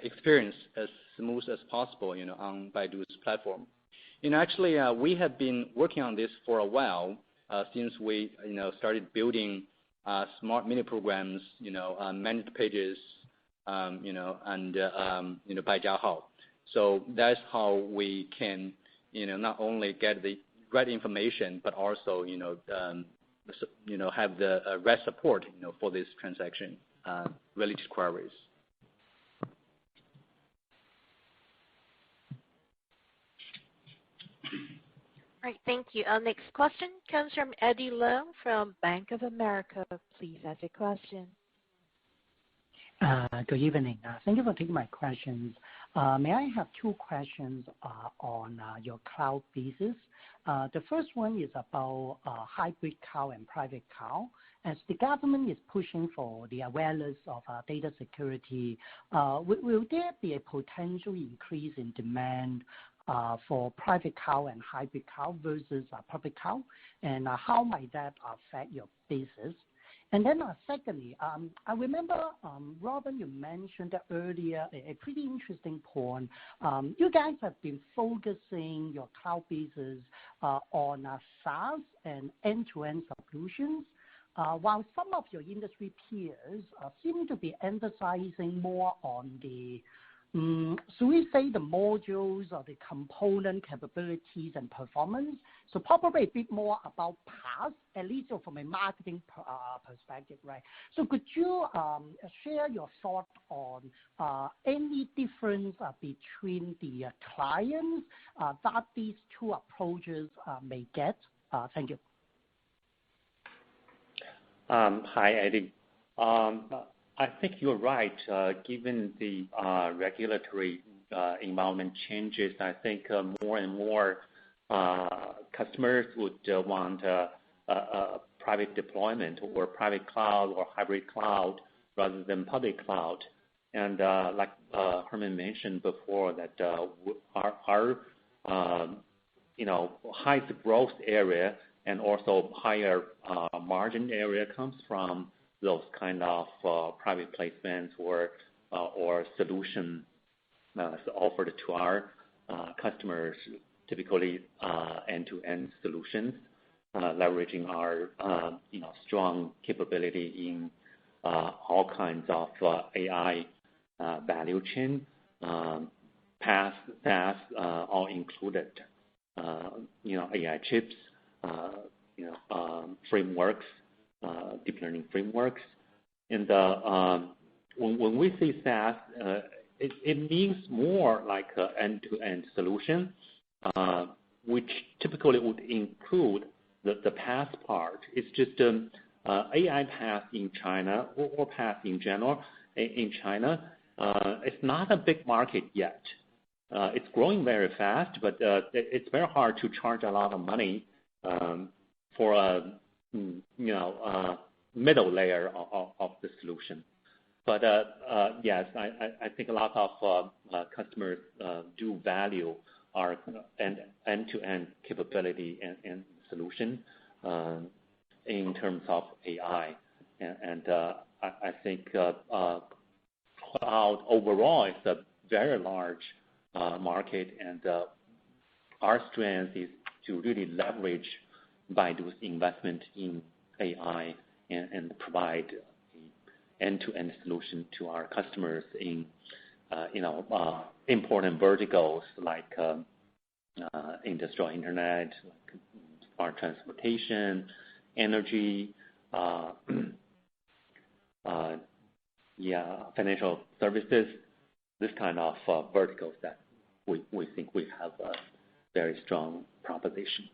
experience as smooth as possible on Baidu's platform. Actually, we have been working on this for a while, since we started building smart mini programs, managed pages, and Baijiahao. That's how we can not only get the right information, but also have the right support for this transaction related queries. All right, thank you. Our next question comes from Eddie Leung from Bank of America. Please ask your question. Good evening. Thank you for taking my questions. May I have two questions on your cloud business? The first one is about hybrid cloud and private cloud. As the government is pushing for the awareness of data security, will there be a potential increase in demand for private cloud and hybrid cloud versus public cloud? And how might that affect your business? And then secondly, I remember, Robin, you mentioned earlier a pretty interesting point. You guys have been focusing your cloud business on SaaS and end-to-end solutions, while some of your industry peers seem to be emphasizing more on the should we say the modules or the component capabilities and performance? So probably a bit more about PaaS, at least from a marketing perspective, right? So could you share your thoughts on any difference between the clients that these two approaches may get? Thank you. Hi, Eddie. I think you're right. Given the regulatory environment changes, I think more and more customers would want a private deployment or private cloud or hybrid cloud rather than public cloud. And like Herman mentioned before, that our highest growth area and also higher margin area comes from those kind of private placements or solution offered to our customers, typically end-to-end solutions, leveraging our strong capability in all kinds of AI value chain, PaaS, SaaS, all included, AI chips, frameworks, deep learning frameworks. And when we say SaaS, it means more like an end-to-end solution, which typically would include the PaaS part. It's just AI PaaS in China or PaaS in general in China. It's not a big market yet. It's growing very fast, but it's very hard to charge a lot of money for a middle layer of the solution. But yes, I think a lot of customers do value our end-to-end capability and solution in terms of AI. And I think cloud overall is a very large market, and our strength is to really leverage Baidu's investment in AI and provide end-to-end solution to our customers in important verticals like industrial internet, like smart transportation, energy, financial services, this kind of verticals that we think we have a very strong proposition.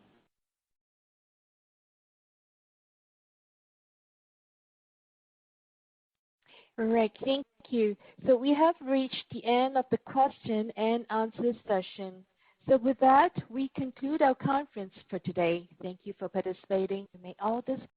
All right, thank you. So we have reached the end of the question and answer session. So with that, we conclude our conference for today. Thank you for participating. You may all disconnect.